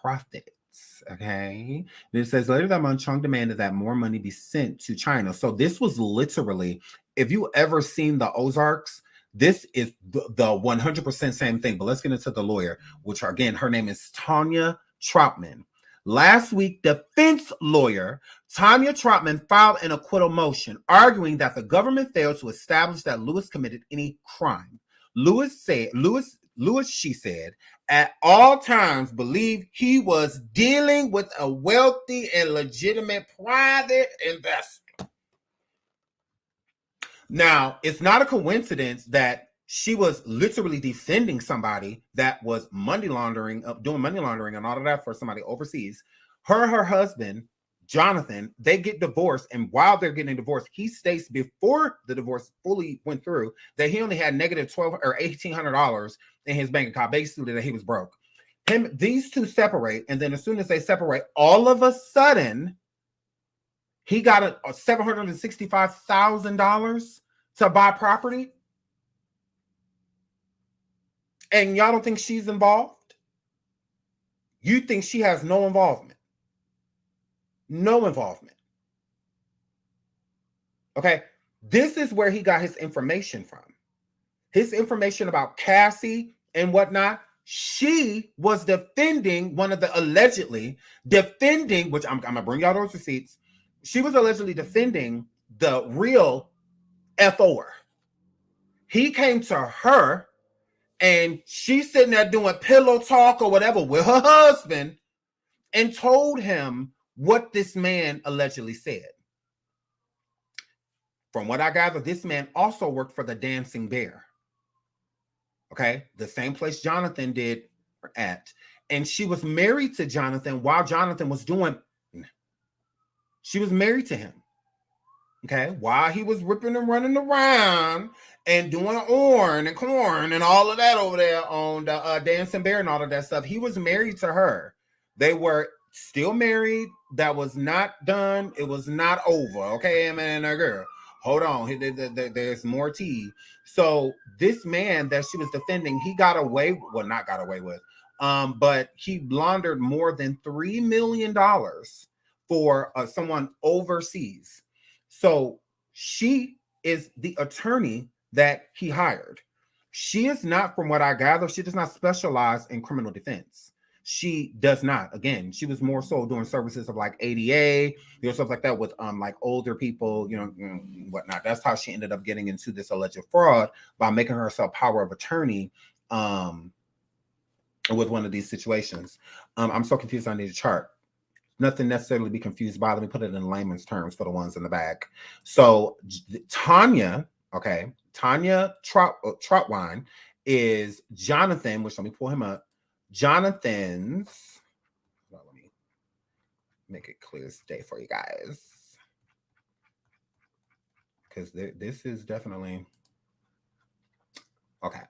profits, okay? And it says later that month, Chong demanded that more money be sent to China. So this was literally, if you ever seen the Ozarks, this is the 100% same thing. But let's get into the lawyer, which again, her name is Tonia Troutwine. Last week, defense lawyer Tonia Troutwine filed an acquittal motion, arguing that the government failed to establish that Lewis committed any crime. Lewis, she said, at all times believed he was dealing with a wealthy and legitimate private investor. Now, it's not a coincidence that she was literally defending somebody that was money laundering, doing money laundering and all of that for somebody overseas. Her husband, Jonathan, they get divorced. And while they're getting divorced, he states before the divorce fully went through that he only had negative $1,200 or $1,800 in his bank account, basically that he was broke. These two separate. And then as soon as they separate, all of a sudden, he got a $765,000 to buy property. And y'all don't think she's involved? You think she has no involvement? No involvement. Okay, this is where he got his information from. His information about Cassie and whatnot. She was defending one of the allegedly defending, which I'm going to bring y'all those receipts. She was allegedly defending the real FO'er. He came to her and she's sitting there doing pillow talk or whatever with her husband and told him what this man allegedly said. From what I gather, this man also worked for the Dancing Bear. Okay, the same place Jonathan did at. And she was married to Jonathan while Jonathan was doing, she was married to him. Okay, while he was ripping and running around and doing corn and all of that over there on the Dancing Bear and all of that stuff, he was married to her. They were still married. That was not done. It was not over. Okay, man and a girl. hold on, there's more tea. So this man that she was defending, he got away, well, not got away with, but he laundered more than $3 million for someone overseas. So she is the attorney that he hired. She is not, from what I gather, she does not specialize in criminal defense. She does not. Again, she was more so doing services of like ADA, stuff like that with like older people, whatnot. That's how she ended up getting into this alleged fraud, by making herself power of attorney with one of these situations. I'm so confused. I need a chart. Nothing necessarily to be confused by. Let me put it in layman's terms for the ones in the back. So Tonia Troutwine is Jonathan, which, let me pull him up. Jonathan's, well, let me make it clear as day for you guys, because this is definitely okay.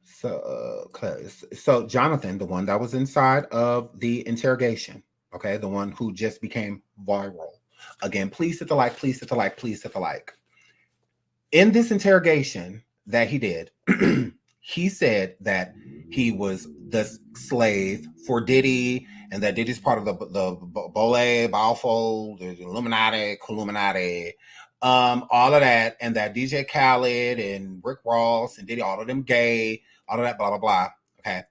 So Jonathan, the one that was inside of the interrogation, okay, the one who just became viral. Again, please hit the like, please hit the like, please hit the like. In this interrogation that he did, he said that he was the slave for Diddy, and that Diddy's part of the Bole, Balfour, the Illuminati, all of that, and that DJ Khaled and Rick Ross and Diddy, all of them gay, all of that, blah, blah, blah. Okay.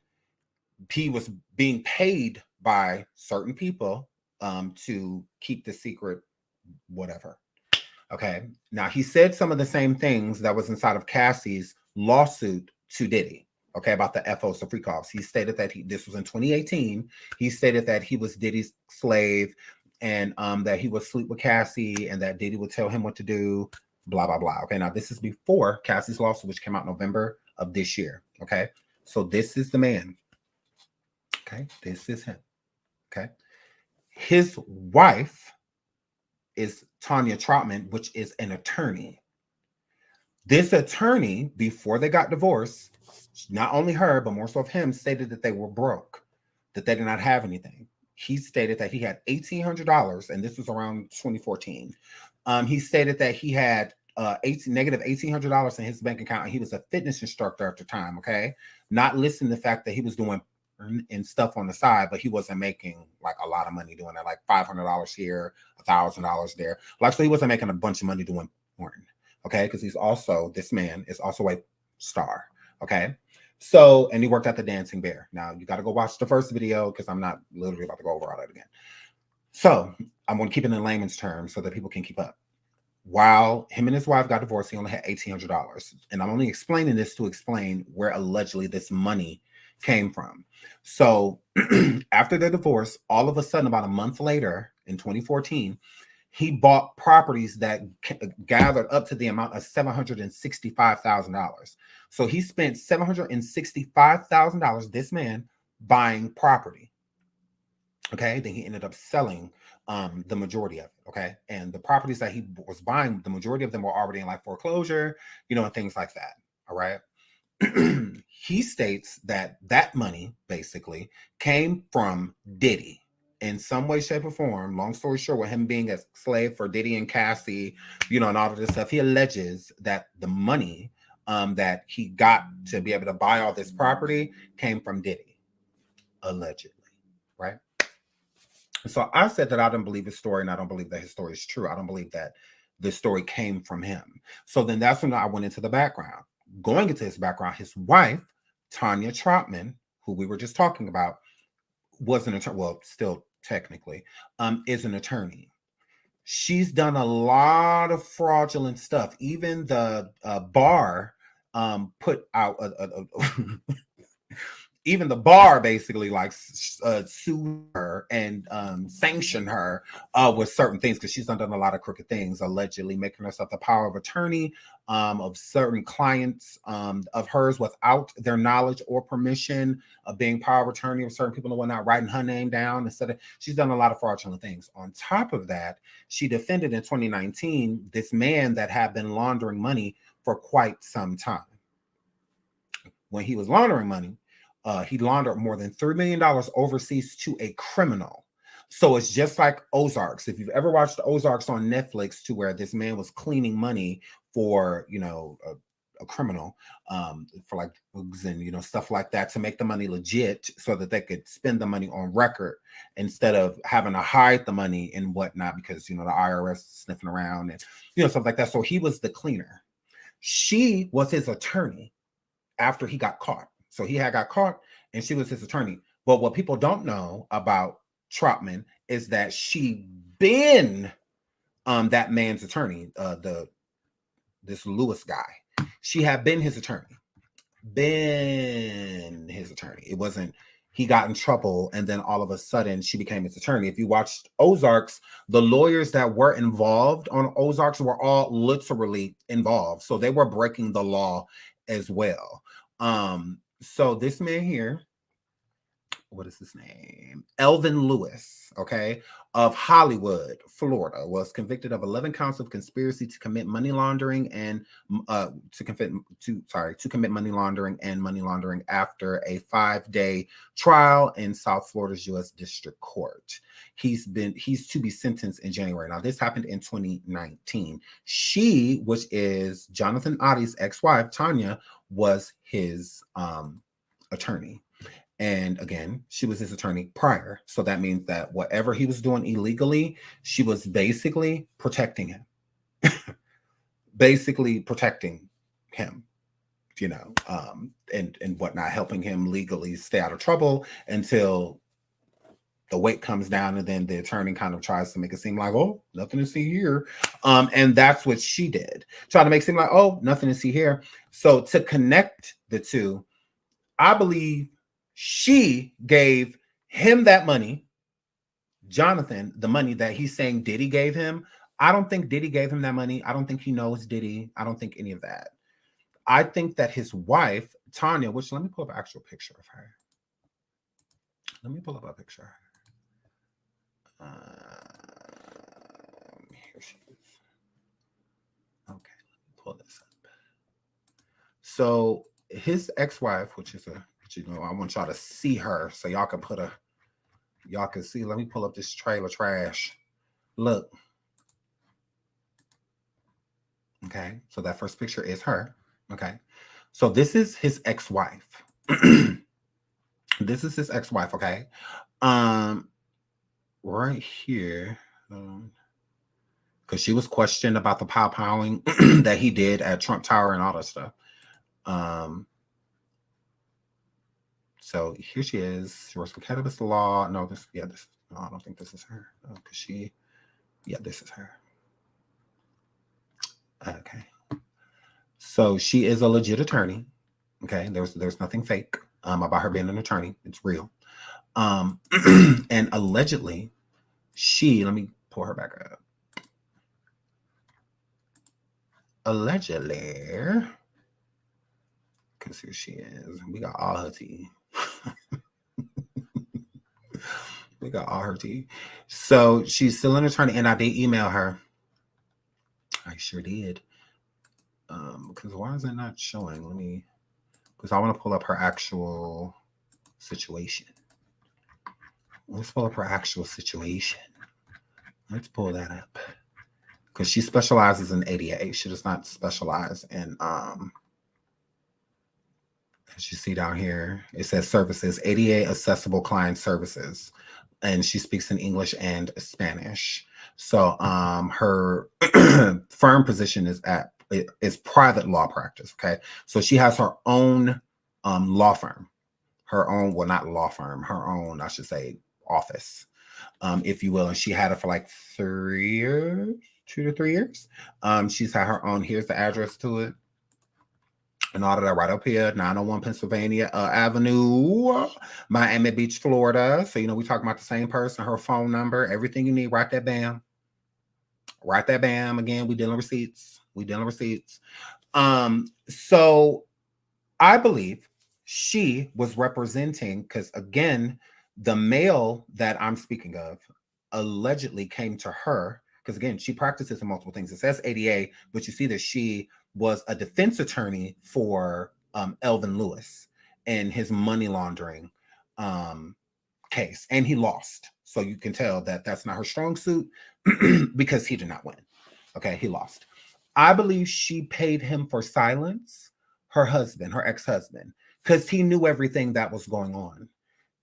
He was being paid by certain people to keep the secret, whatever. Okay. Now, he said some of the same things that was inside of Cassie's lawsuit to Diddy, okay, about the FOs, the freak offs. He stated that this was in 2018. He stated that he was Diddy's slave, and that he would sleep with Cassie, and that Diddy would tell him what to do, blah, blah, blah. Okay. Now, this is before Cassie's lawsuit, which came out November of this year. Okay. So this is the man. Okay. This is him. Okay. His wife is Tonia Troutwine, which is an attorney. This attorney, before they got divorced, not only her, but more so of him, stated that they were broke, that they did not have anything. He stated that he had $1,800, and this was around 2014. He stated that he had negative $1,800 in his bank account, and he was a fitness instructor at the time, okay? Not listing the fact that he was doing and stuff on the side, but he wasn't making like a lot of money doing that, like $500 here, $1,000 there. Like, so he wasn't making a bunch of money doing porn, okay? Because this man is also a star, okay? So, and he worked at the Dancing Bear. Now, you got to go watch the first video, because I'm not literally about to go over all that again. So, I'm going to keep it in layman's terms so that people can keep up. While him and his wife got divorced, he only had $1,800. And I'm only explaining this to explain where allegedly this money came from. So after their divorce, all of a sudden, about a month later in 2014, he bought properties that gathered up to the amount of $765,000. So he spent $765,000, this man, buying property. Okay, then he ended up selling the majority of it. Okay, and the properties that he was buying, the majority of them were already in like foreclosure, and things like that. All right. He states that that money basically came from Diddy in some way, shape, or form. Long story short, with him being a slave for Diddy and Cassie, and all of this stuff, he alleges that the money that he got to be able to buy all this property came from Diddy, allegedly, right? So I said that I don't believe his story, and I don't believe that his story is true. I don't believe that the story came from him. So then that's when I went into the background. Going into his background, his wife, Tonia Troutwine, who we were just talking about, was an attorney. Well, still technically, is an attorney. She's done a lot of fraudulent stuff. Even the bar put out even the bar basically like sued her and sanctioned her with certain things, because she's done a lot of crooked things, allegedly making herself the power of attorney of certain clients of hers without their knowledge or permission, of being power of attorney of certain people and whatnot, writing her name down instead of. She's done a lot of fraudulent things. On top of that, she defended in 2019 this man that had been laundering money for quite some time. When he was laundering money, he laundered more than $3 million overseas to a criminal. So it's just like Ozarks. If you've ever watched Ozarks on Netflix, to where this man was cleaning money for, you know, a criminal, for like drugs and, you know, stuff like that, to make the money legit so that they could spend the money on record instead of having to hide the money and whatnot, because, you know, the IRS is sniffing around and, you know, stuff like that. So he was the cleaner. She was his attorney after he got caught. So he had got caught and she was his attorney. But what people don't know about Troutman is that she been that man's attorney, this Lewis guy. She had been his attorney. It wasn't he got in trouble and then all of a sudden she became his attorney. If you watched Ozarks, the lawyers that were involved on Ozarks were all literally involved. So they were breaking the law as well. So this man here, what is his name? Elvin Lewis, okay, of Hollywood, Florida, was convicted of 11 counts of conspiracy to commit money laundering and to commit money laundering and money laundering after a 5-day trial in South Florida's U.S. District Court. He's to be sentenced in January. Now, this happened in 2019. She, which is Jonathan Oddi's ex-wife, Tonia, was his attorney. And again, she was his attorney prior. So that means that whatever he was doing illegally, she was basically protecting him. You know, and whatnot, helping him legally stay out of trouble until the weight comes down, and then the attorney kind of tries to make it seem like, oh, nothing to see here. And that's what she did. Try to make it seem like, oh, nothing to see here. So to connect the two, I believe she gave him that money, Jonathan, the money that he's saying Diddy gave him. I don't think Diddy gave him that money. I don't think he knows Diddy. I don't think any of that. I think that his wife, Tonia, which let me pull up an actual picture of her. Let me pull up a picture. Here she is. Okay, let me pull this up. So his ex-wife, which is you know, I want y'all to see her so y'all can see. Let me pull up this trailer trash. Look. Okay, so that first picture is her. Okay, so this is his ex-wife. This is his ex-wife. Okay, right here, because she was questioned about the pow-powing that he did at Trump Tower and all that stuff. So here she is. She works for cannabis law. No, no, I don't think this is her. Because this is her. Okay. So she is a legit attorney. Okay. There's nothing fake about her being an attorney. It's real. And allegedly, let me pull her back up. Allegedly, because here she is. We got all her tea. We got all her tea. So she's still an attorney, and I did email her. I sure did. Because why is it not showing? Because I want to pull up her actual situation. Let's pull up her actual situation. Let's pull that up. Because she specializes in ADA. She does not specialize in as you see down here, it says services, ADA accessible client services. And she speaks in English and Spanish. So her firm position is private law practice. Okay. So she has her own law firm, not law firm, her own, I should say, office, if you will. And she had it for like 3 years, 2 to 3 years. She's had her own, here's the address to it. And all of that right up here, 901 Pennsylvania Avenue, Miami Beach, Florida. So, you know, we talking about the same person, her phone number, everything you need, write that bam. Write that bam. Again, we dealing receipts. So I believe she was representing, because again, the male that I'm speaking of allegedly came to her, because again, she practices in multiple things. It says ADA, but you see that she was a defense attorney for Elvin Lewis in his money laundering case, and he lost. So you can tell that that's not her strong suit because he did not win. Okay, he lost. I believe she paid him for silence, her husband, her ex-husband, because he knew everything that was going on.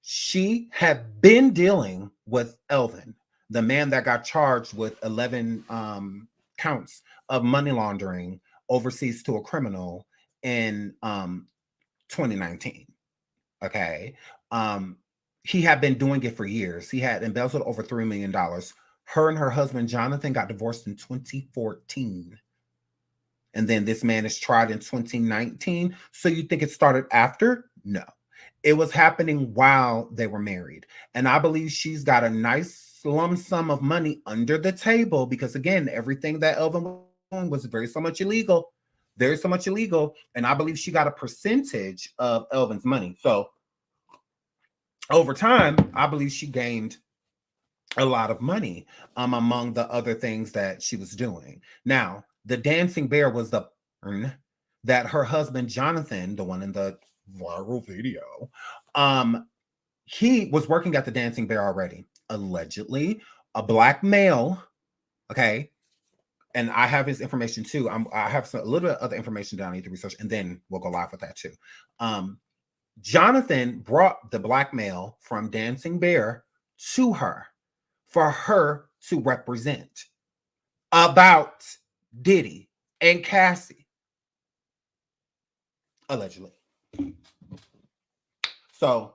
She had been dealing with Elvin, the man that got charged with 11 counts of money laundering overseas to a criminal in 2019. Okay. He had been doing it for years. He had embezzled over $3 million. Her and her husband, Jonathan, got divorced in 2014. And then this man is tried in 2019. So you think it started after? No. It was happening while they were married. And I believe she's got a nice lump sum of money under the table because, again, everything that Elvin was doing was very so much illegal. There's so much illegal. And I believe she got a percentage of Elvin's money. So over time, I believe she gained a lot of money among the other things that she was doing. Now, the dancing bear was the that her husband, Jonathan, the one in the viral video, he was working at the dancing bear already. Allegedly, a black male, okay, and I have his information too. I have a little bit of other information that I need to research, and then we'll go live with that too. Jonathan brought the black male from Dancing Bear to her for her to represent about Diddy and Cassie, allegedly. So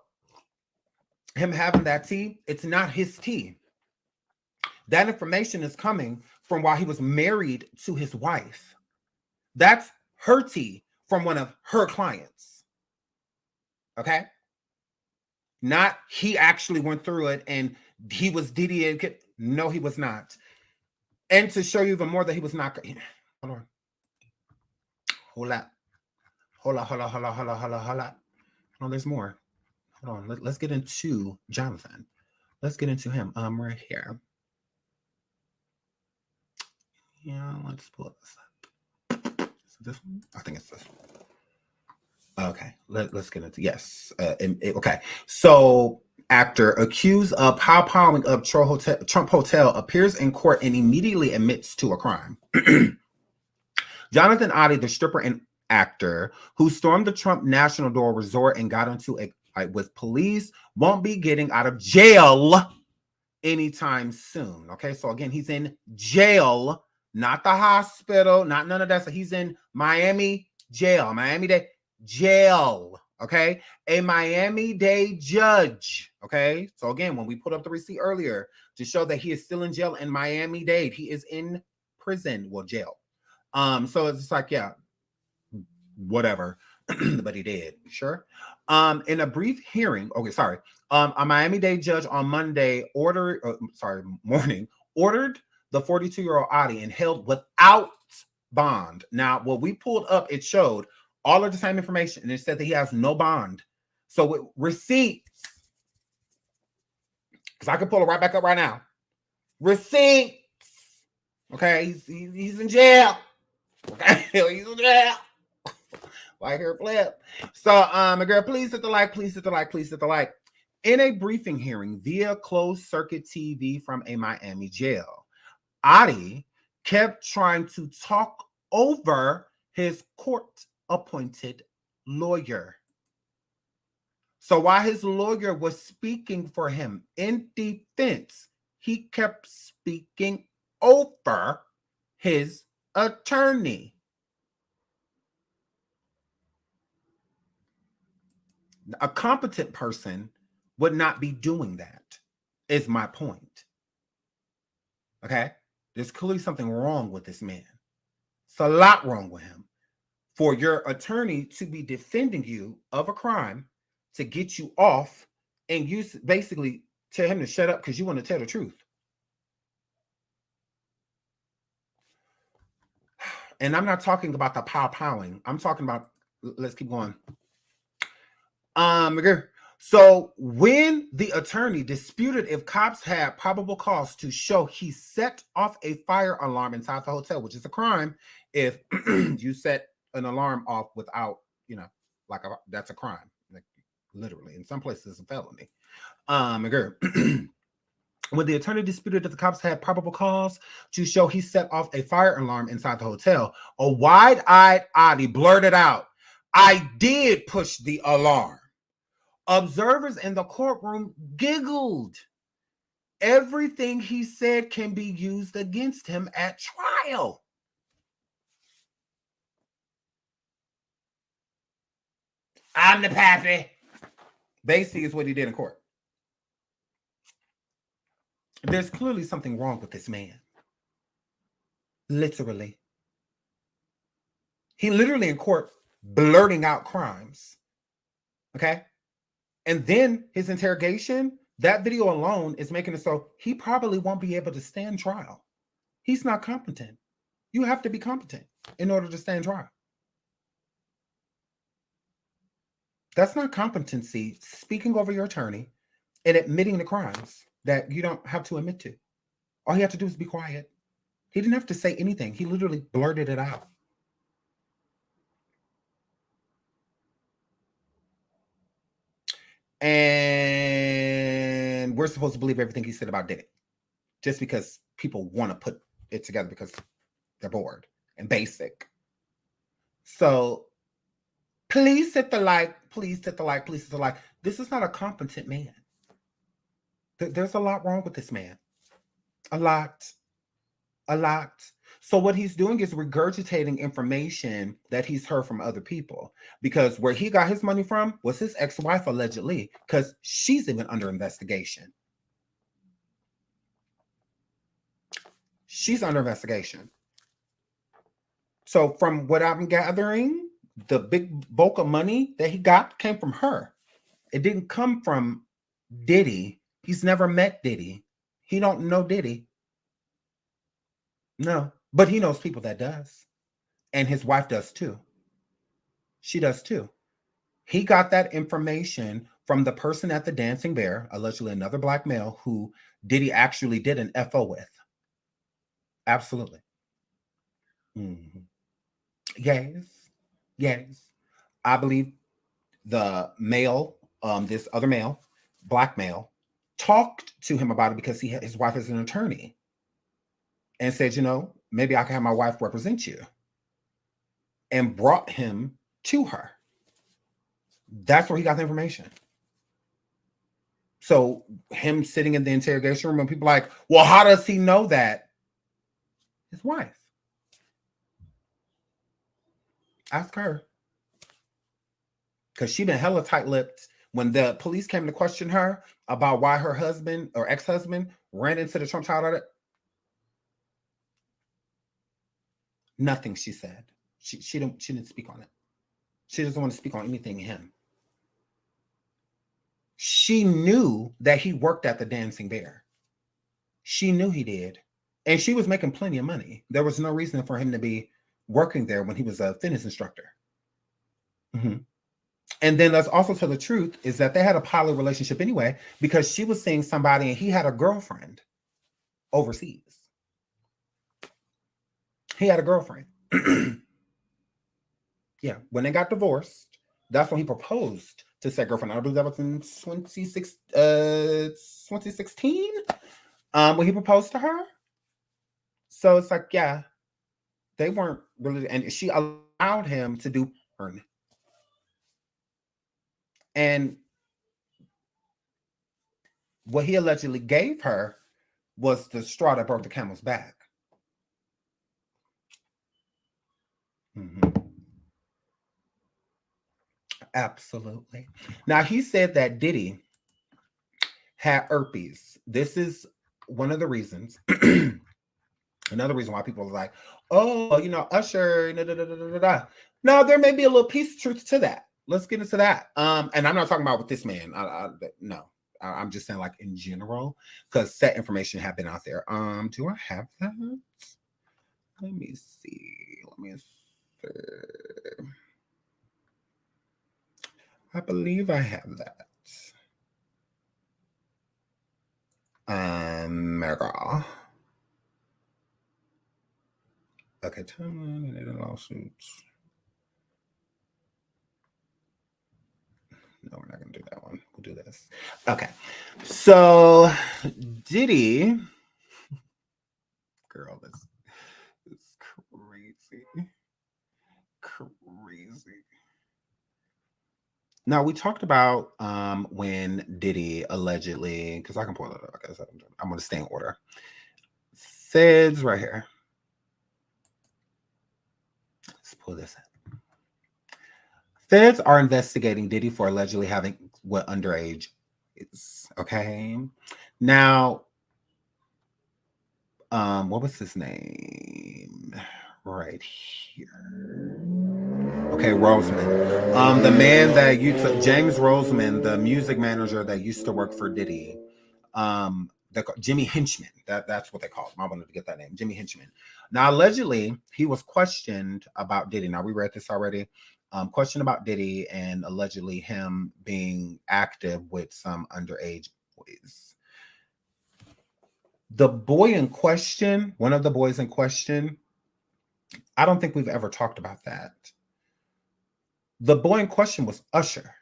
him having that tea, it's not his tea. That information is coming from while he was married to his wife. That's her tea from one of her clients. Okay? Not he actually went through it and he was Diddy and no, he was not. And to show you even more that he was not. Hold on. Hold up. Hold on. Oh, there's more. Hold on. Let's get into Jonathan. Let's get into him. Right here. Yeah, let's pull this up. Is it this one? I think it's this one. Okay, let's get into okay. So, actor accused of powering up Trump Hotel appears in court and immediately admits to a crime. Jonathan Oddi, the stripper and actor who stormed the Trump National Door Resort and got into a fight with police, won't be getting out of jail anytime soon. Okay, so again, he's in jail, not the hospital, not none of that. So he's in Miami jail, Miami-Dade jail. Okay, a Miami-Dade judge. Okay, so again, when we put up the receipt earlier to show that he is still in jail in Miami-Dade, he is in prison, well, jail. So it's like, yeah, whatever, but he did, sure. In a brief hearing, a Miami-Dade judge on Monday morning ordered the 42-year-old Oddi and held without bond. Now, what we pulled up, it showed all of the same information, and it said that he has no bond. So with receipts, because I can pull it right back up right now. Receipts. Okay, he's in jail. Okay, he's in jail. Like her flip. So, my girl, please hit the like, please hit the like, please hit the like. In a briefing hearing via closed circuit TV from a Miami jail, Oddi kept trying to talk over his court-appointed lawyer. So while his lawyer was speaking for him in defense, he kept speaking over his attorney. A competent person would not be doing that, is my point. Okay? There's clearly something wrong with this man. It's a lot wrong with him. For your attorney to be defending you of a crime to get you off and you basically tell him to shut up because you want to tell the truth. And I'm not talking about the pow-powing. I'm talking about, let's keep going. So when the attorney disputed if cops had probable cause to show he set off a fire alarm inside the hotel, which is a crime if you set an alarm off without, that's a crime. Like literally, in some places it's a felony. when the attorney disputed that the cops had probable cause to show he set off a fire alarm inside the hotel, a wide-eyed Oddi blurted out, "I did push the alarm." Observers in the courtroom giggled. Everything he said can be used against him at trial. I'm the pappy. Basically, is what he did in court. There's clearly something wrong with this man. Literally. He literally in court blurting out crimes. Okay? And then his interrogation, that video alone is making it so he probably won't be able to stand trial. He's not competent. You have to be competent in order to stand trial. That's not competency, speaking over your attorney and admitting the crimes that you don't have to admit to. All he had to do is be quiet. He didn't have to say anything. He literally blurted it out. And we're supposed to believe everything he said about Diddy, just because people want to put it together because they're bored and basic. So please hit the like, please hit the like, please hit the like. This is not a competent man. There's a lot wrong with this man. A lot. So what he's doing is regurgitating information that he's heard from other people, because where he got his money from was his ex-wife, allegedly, because she's even under investigation. She's under investigation. So from what I'm gathering, the big bulk of money that he got came from her. It didn't come from Diddy. He's never met Diddy. He don't know Diddy. No, but he knows people that does. And his wife does too. She does too. He got that information from the person at the Dancing Bear, allegedly another black male who Diddy actually did an FO with. Absolutely. Mm-hmm. Yes. I believe the male, this other male, black male, talked to him about it because his wife is an attorney. And said, you know, maybe I can have my wife represent you. And brought him to her. That's where he got the information. So him sitting in the interrogation room and people like, well, how does he know that? His wife. Ask her. Because she been hella tight-lipped when the police came to question her about why her husband or ex-husband ran into the Trump Tower. Nothing, she said. She didn't speak on it. She doesn't want to speak on anything him. She knew that he worked at the Dancing Bear. She knew he did. And she was making plenty of money. There was no reason for him to be working there when he was a fitness instructor. Mm-hmm. And then let's also tell the truth is that they had a poly relationship anyway, because she was seeing somebody and he had a girlfriend overseas. He had a girlfriend. Yeah, when they got divorced, that's when he proposed to said girlfriend. I believe that was in 2016 when he proposed to her. So it's like, yeah, they weren't really, and she allowed him to do porn. And what he allegedly gave her was the straw that broke the camel's back. Mm-hmm. Absolutely. Now, he said that Diddy had herpes. This is one of the reasons. Another reason why people are like, oh, you know, Usher, da, da, da, da, da, da. No, there may be a little piece of truth to that. Let's get into that. And I'm not talking about with this man. No, I'm just saying like in general, because that information have been out there. Do I have that? Let me see. I believe I have that. Mega. Okay, timeline and lawsuits. No, we're not going to do that one. We'll do this. Okay. So Diddy, girl, this is crazy. Crazy. Now we talked about when Diddy allegedly, because I can pull it up. Okay, so I'm going to stay in order. Feds right here. Let's pull this in. Feds are investigating Diddy for allegedly having what underage is. Okay. Now, what was his name? Right here. Okay, Roseman. The man that you took, James Roseman, the music manager that used to work for Diddy. Jimmy Henchman. That's what they call him. I wanted to get that name, Jimmy Henchman. Now, allegedly, he was questioned about Diddy. Now, we read this already. Questioned about Diddy and allegedly him being active with some underage boys. The boy in question, one of the boys in question, I don't think we've ever talked about that. The boy in question was Usher.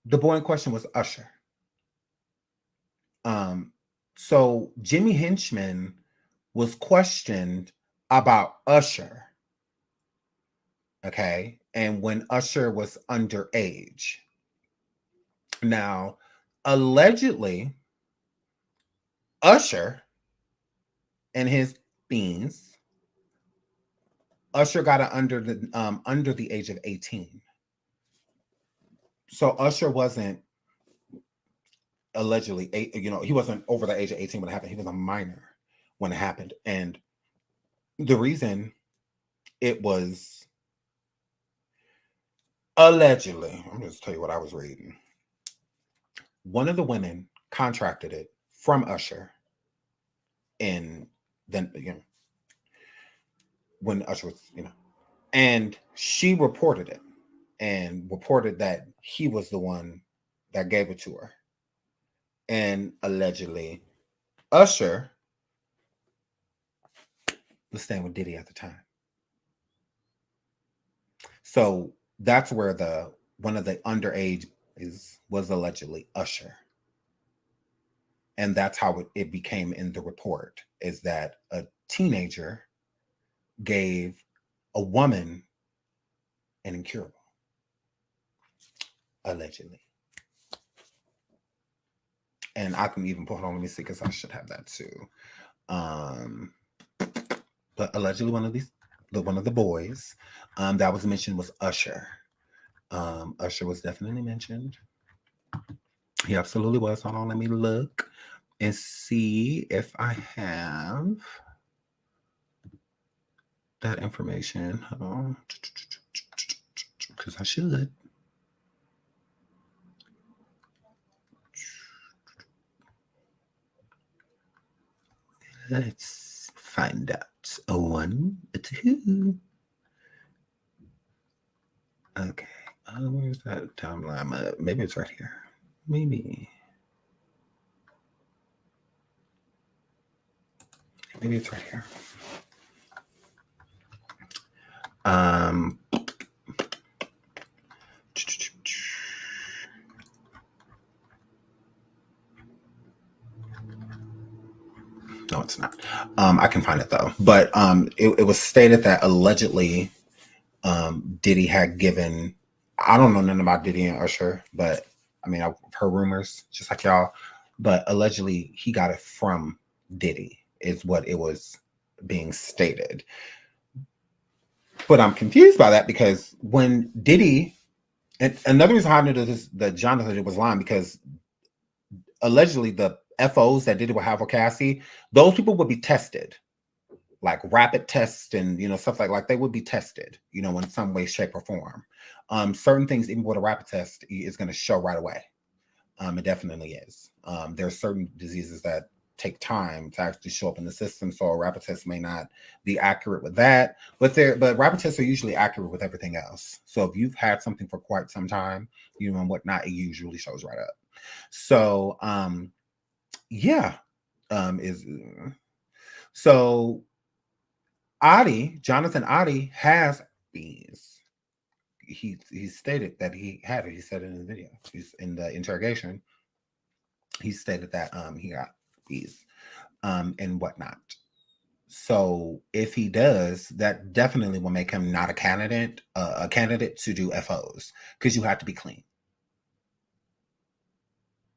The boy in question was Usher. So Jimmy Henchman was questioned about Usher. Okay. And when Usher was underage. Now, allegedly, Usher and his beans, Usher got it under the age of 18. So Usher wasn't allegedly, he wasn't over the age of 18 when it happened. He was a minor when it happened. And the reason it was allegedly, I'm just tell you what I was reading. One of the women contracted it from Usher. And then, when Usher was, and she reported it and reported that he was the one that gave it to her. And allegedly, Usher was staying with Diddy at the time. So that's where one of the underage was allegedly Usher. And that's how it became in the report, is that a teenager gave a woman an incurable, allegedly. And I can even hold on, let me see, because I should have that too. But allegedly one of the boys that was mentioned was Usher. Usher was definitely mentioned. He absolutely was. Hold on, let me look and see if I have that information. Hold on. Because I should. Let's find out. A 1, a 2. Okay. Where's that timeline? Maybe it's right here. Maybe it's right here. No, it's not. I can find it though. But it was stated that allegedly Diddy had given, I don't know nothing about Diddy and Usher, but I mean, I've heard rumors just like y'all, but allegedly he got it from Diddy is what it was being stated. But I'm confused by that because when Diddy, and another reason how I knew that Jonathan was lying, because allegedly the FOs that Diddy would have for Cassie, those people would be tested, like rapid tests and stuff like they would be tested, in some way, shape, or form. Certain things, even with a rapid test, is going to show right away. It definitely is. There are certain diseases that take time to actually show up in the system, so a rapid test may not be accurate with that. But rapid tests are usually accurate with everything else. So if you've had something for quite some time, and whatnot, it usually shows right up. So so Oddi, Jonathan Oddi, has beans. he stated that he had it. He said it in the video. He's in the interrogation. He stated that he got these and whatnot. So if he does, that definitely will make him not a candidate to do FOs, because you have to be clean.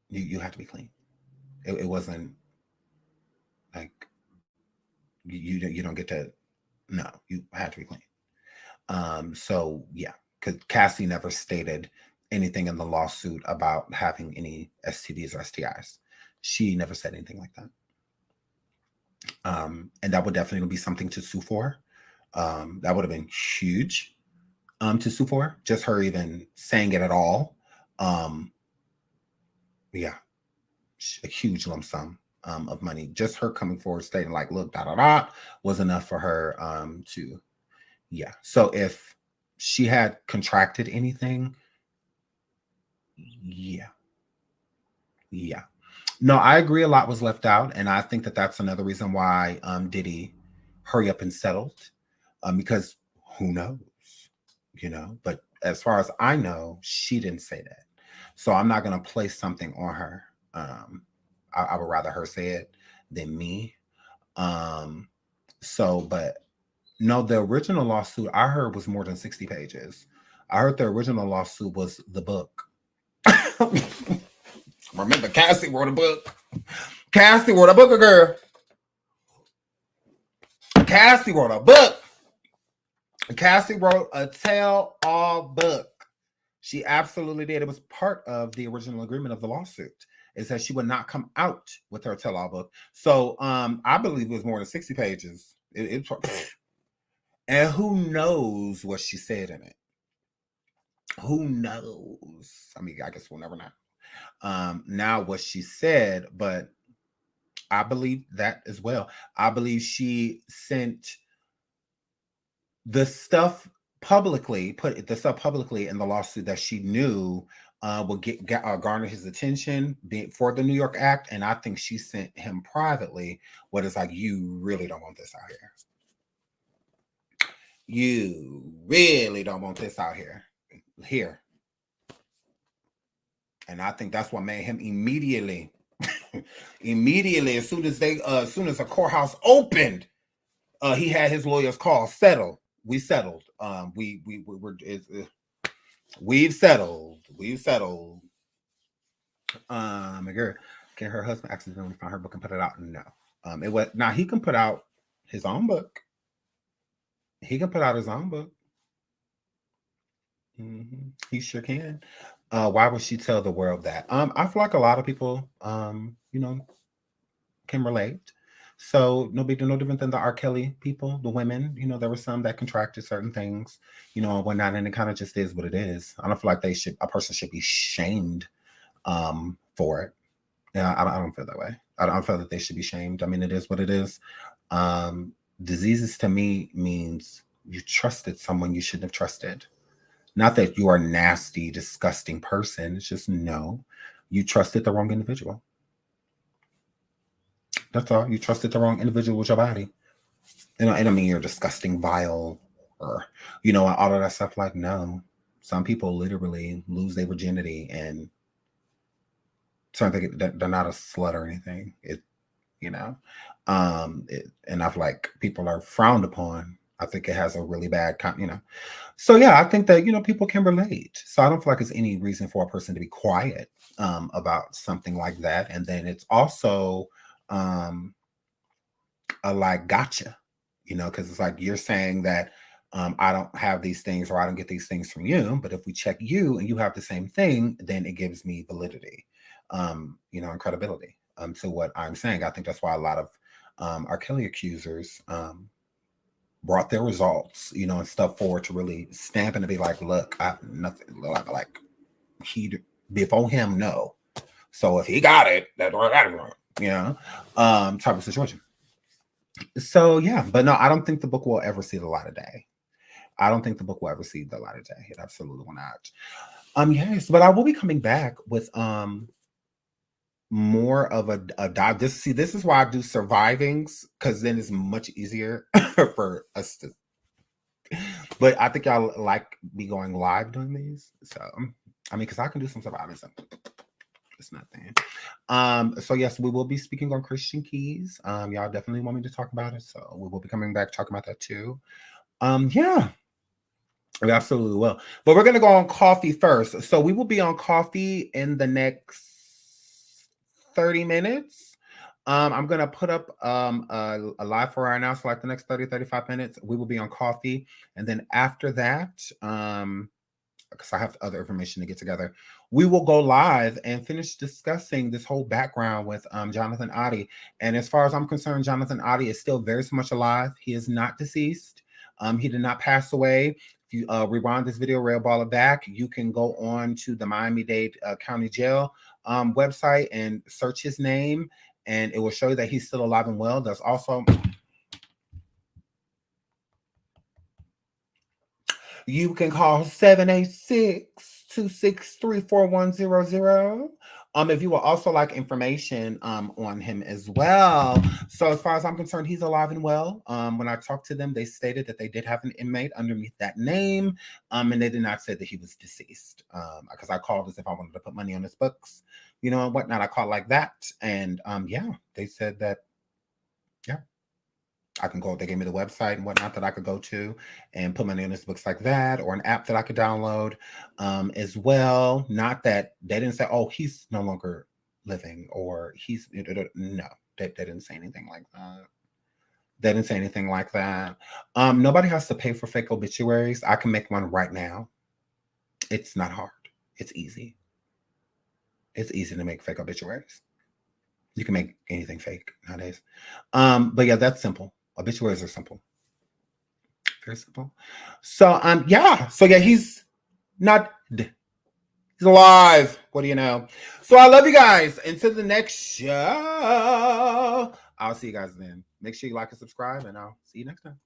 You have to be clean. It wasn't like you don't get to. No, you had to be clean. So yeah, because Cassie never stated anything in the lawsuit about having any STDs or STIs. She never said anything like that. And that would definitely be something to sue for. That would have been huge to sue for. Just her even saying it at all. Yeah, a huge lump sum of money. Just her coming forward stating like, look, was enough for her to, yeah. So if she had contracted anything, yeah. No, I agree a lot was left out. And I think that that's another reason why Diddy hurry up and settled, because who knows, but as far as I know, she didn't say that. So I'm not going to place something on her. I would rather her say it than me. But no, the original lawsuit I heard was more than 60 pages. I heard the original lawsuit was the book. Remember, Cassie wrote a book. Cassie wrote a book, girl. Cassie wrote a book. Cassie wrote a tell-all book. She absolutely did. It was part of the original agreement of the lawsuit, is that she would not come out with her tell-all book. So I believe it was more than 60 pages. And who knows what she said in it? Who knows? I mean, I guess we'll never know. Now what she said, but I believe that as well. I believe she sent the stuff publicly, put the stuff publicly in the lawsuit that she knew would garner his attention for the New York Act. And I think she sent him privately what is like, you really don't want this out here. You really don't want this out here. And I think that's what made him immediately, as soon as the courthouse opened, he had his lawyers call, settle. We settled. We've settled. Girl, can her husband accidentally find her book and put it out? No. It was now he can put out his own book. He can put out his own book. He sure can. Why would she tell the world that? I feel like a lot of people, can relate. So no different than the R. Kelly people, the women. There were some that contracted certain things, and whatnot, and it kind of just is what it is. I don't feel like a person should be shamed for it. Yeah, I don't feel that way. I don't feel that they should be shamed. I mean, it is what it is. Diseases to me means you trusted someone you shouldn't have trusted. Not that you are a nasty, disgusting person. It's just no, you trusted the wrong individual. That's all. You trusted the wrong individual with your body. And I mean, you're disgusting, vile, or, all of that stuff. Like, no. Some people literally lose their virginity and they're not a slut or anything. And I feel like people are frowned upon. I think it has a really bad, So yeah, I think that, people can relate. So I don't feel like there's any reason for a person to be quiet about something like that. And then it's also a like gotcha, because it's like you're saying that I don't have these things or I don't get these things from you. But if we check you and you have the same thing, then it gives me validity, and credibility to what I'm saying. I think that's why a lot of R. Kelly accusers brought their results, and stuff forward to really stamp and to be like, look, nothing like he before him, no. So if he got it, that's where I got it, type of situation. So yeah, but no, I don't think the book will ever see the light of day. I don't think the book will ever see the light of day. It absolutely will not. Yes, but I will be coming back with more of a dive. This is why I do survivings, because then it's much easier for us to But I think y'all like me going live doing these. So, I mean, because I can do some stuff out of it. It's nothing. So yes, we will be speaking on Christian keys. Y'all definitely want me to talk about it. So we will be coming back talking about that too. Yeah. We absolutely will. But we're gonna go on coffee first. So we will be on coffee in the next 30 minutes. I'm gonna put up a live for right now. So like the next 30-35 minutes, we will be on coffee. And then after that, because I have other information to get together, we will go live and finish discussing this whole background with Jonathan Oddi. And as far as I'm concerned, Jonathan Oddi is still very much alive. He is not deceased. He did not pass away. If you rewind this video, railball it back, you can go on to the Miami-Dade County Jail website and search his name, and it will show you that he's still alive and well. There's also... You can call 786-263-4100. If you will also like information on him as well. So as far as I'm concerned, he's alive and well. When I talked to them, they stated that they did have an inmate underneath that name, and they did not say that he was deceased. Because I called as if I wanted to put money on his books, you know, and whatnot. I called like that, and yeah, they said that, yeah, I can go, they gave me the website and whatnot that I could go to and put money in his books like that, or an app that I could download as well. Not that they didn't say, oh, he's no longer living, or he's, no, they didn't say anything like that. They didn't say anything like that. Nobody has to pay for fake obituaries. I can make one right now. It's not hard. It's easy. It's easy to make fake obituaries. You can make anything fake nowadays. But yeah, that's simple. Obituaries are simple. Very simple. So yeah. So yeah, he's not dead. He's alive. What do you know? So I love you guys. Until the next show. I'll see you guys then. Make sure you like and subscribe, and I'll see you next time.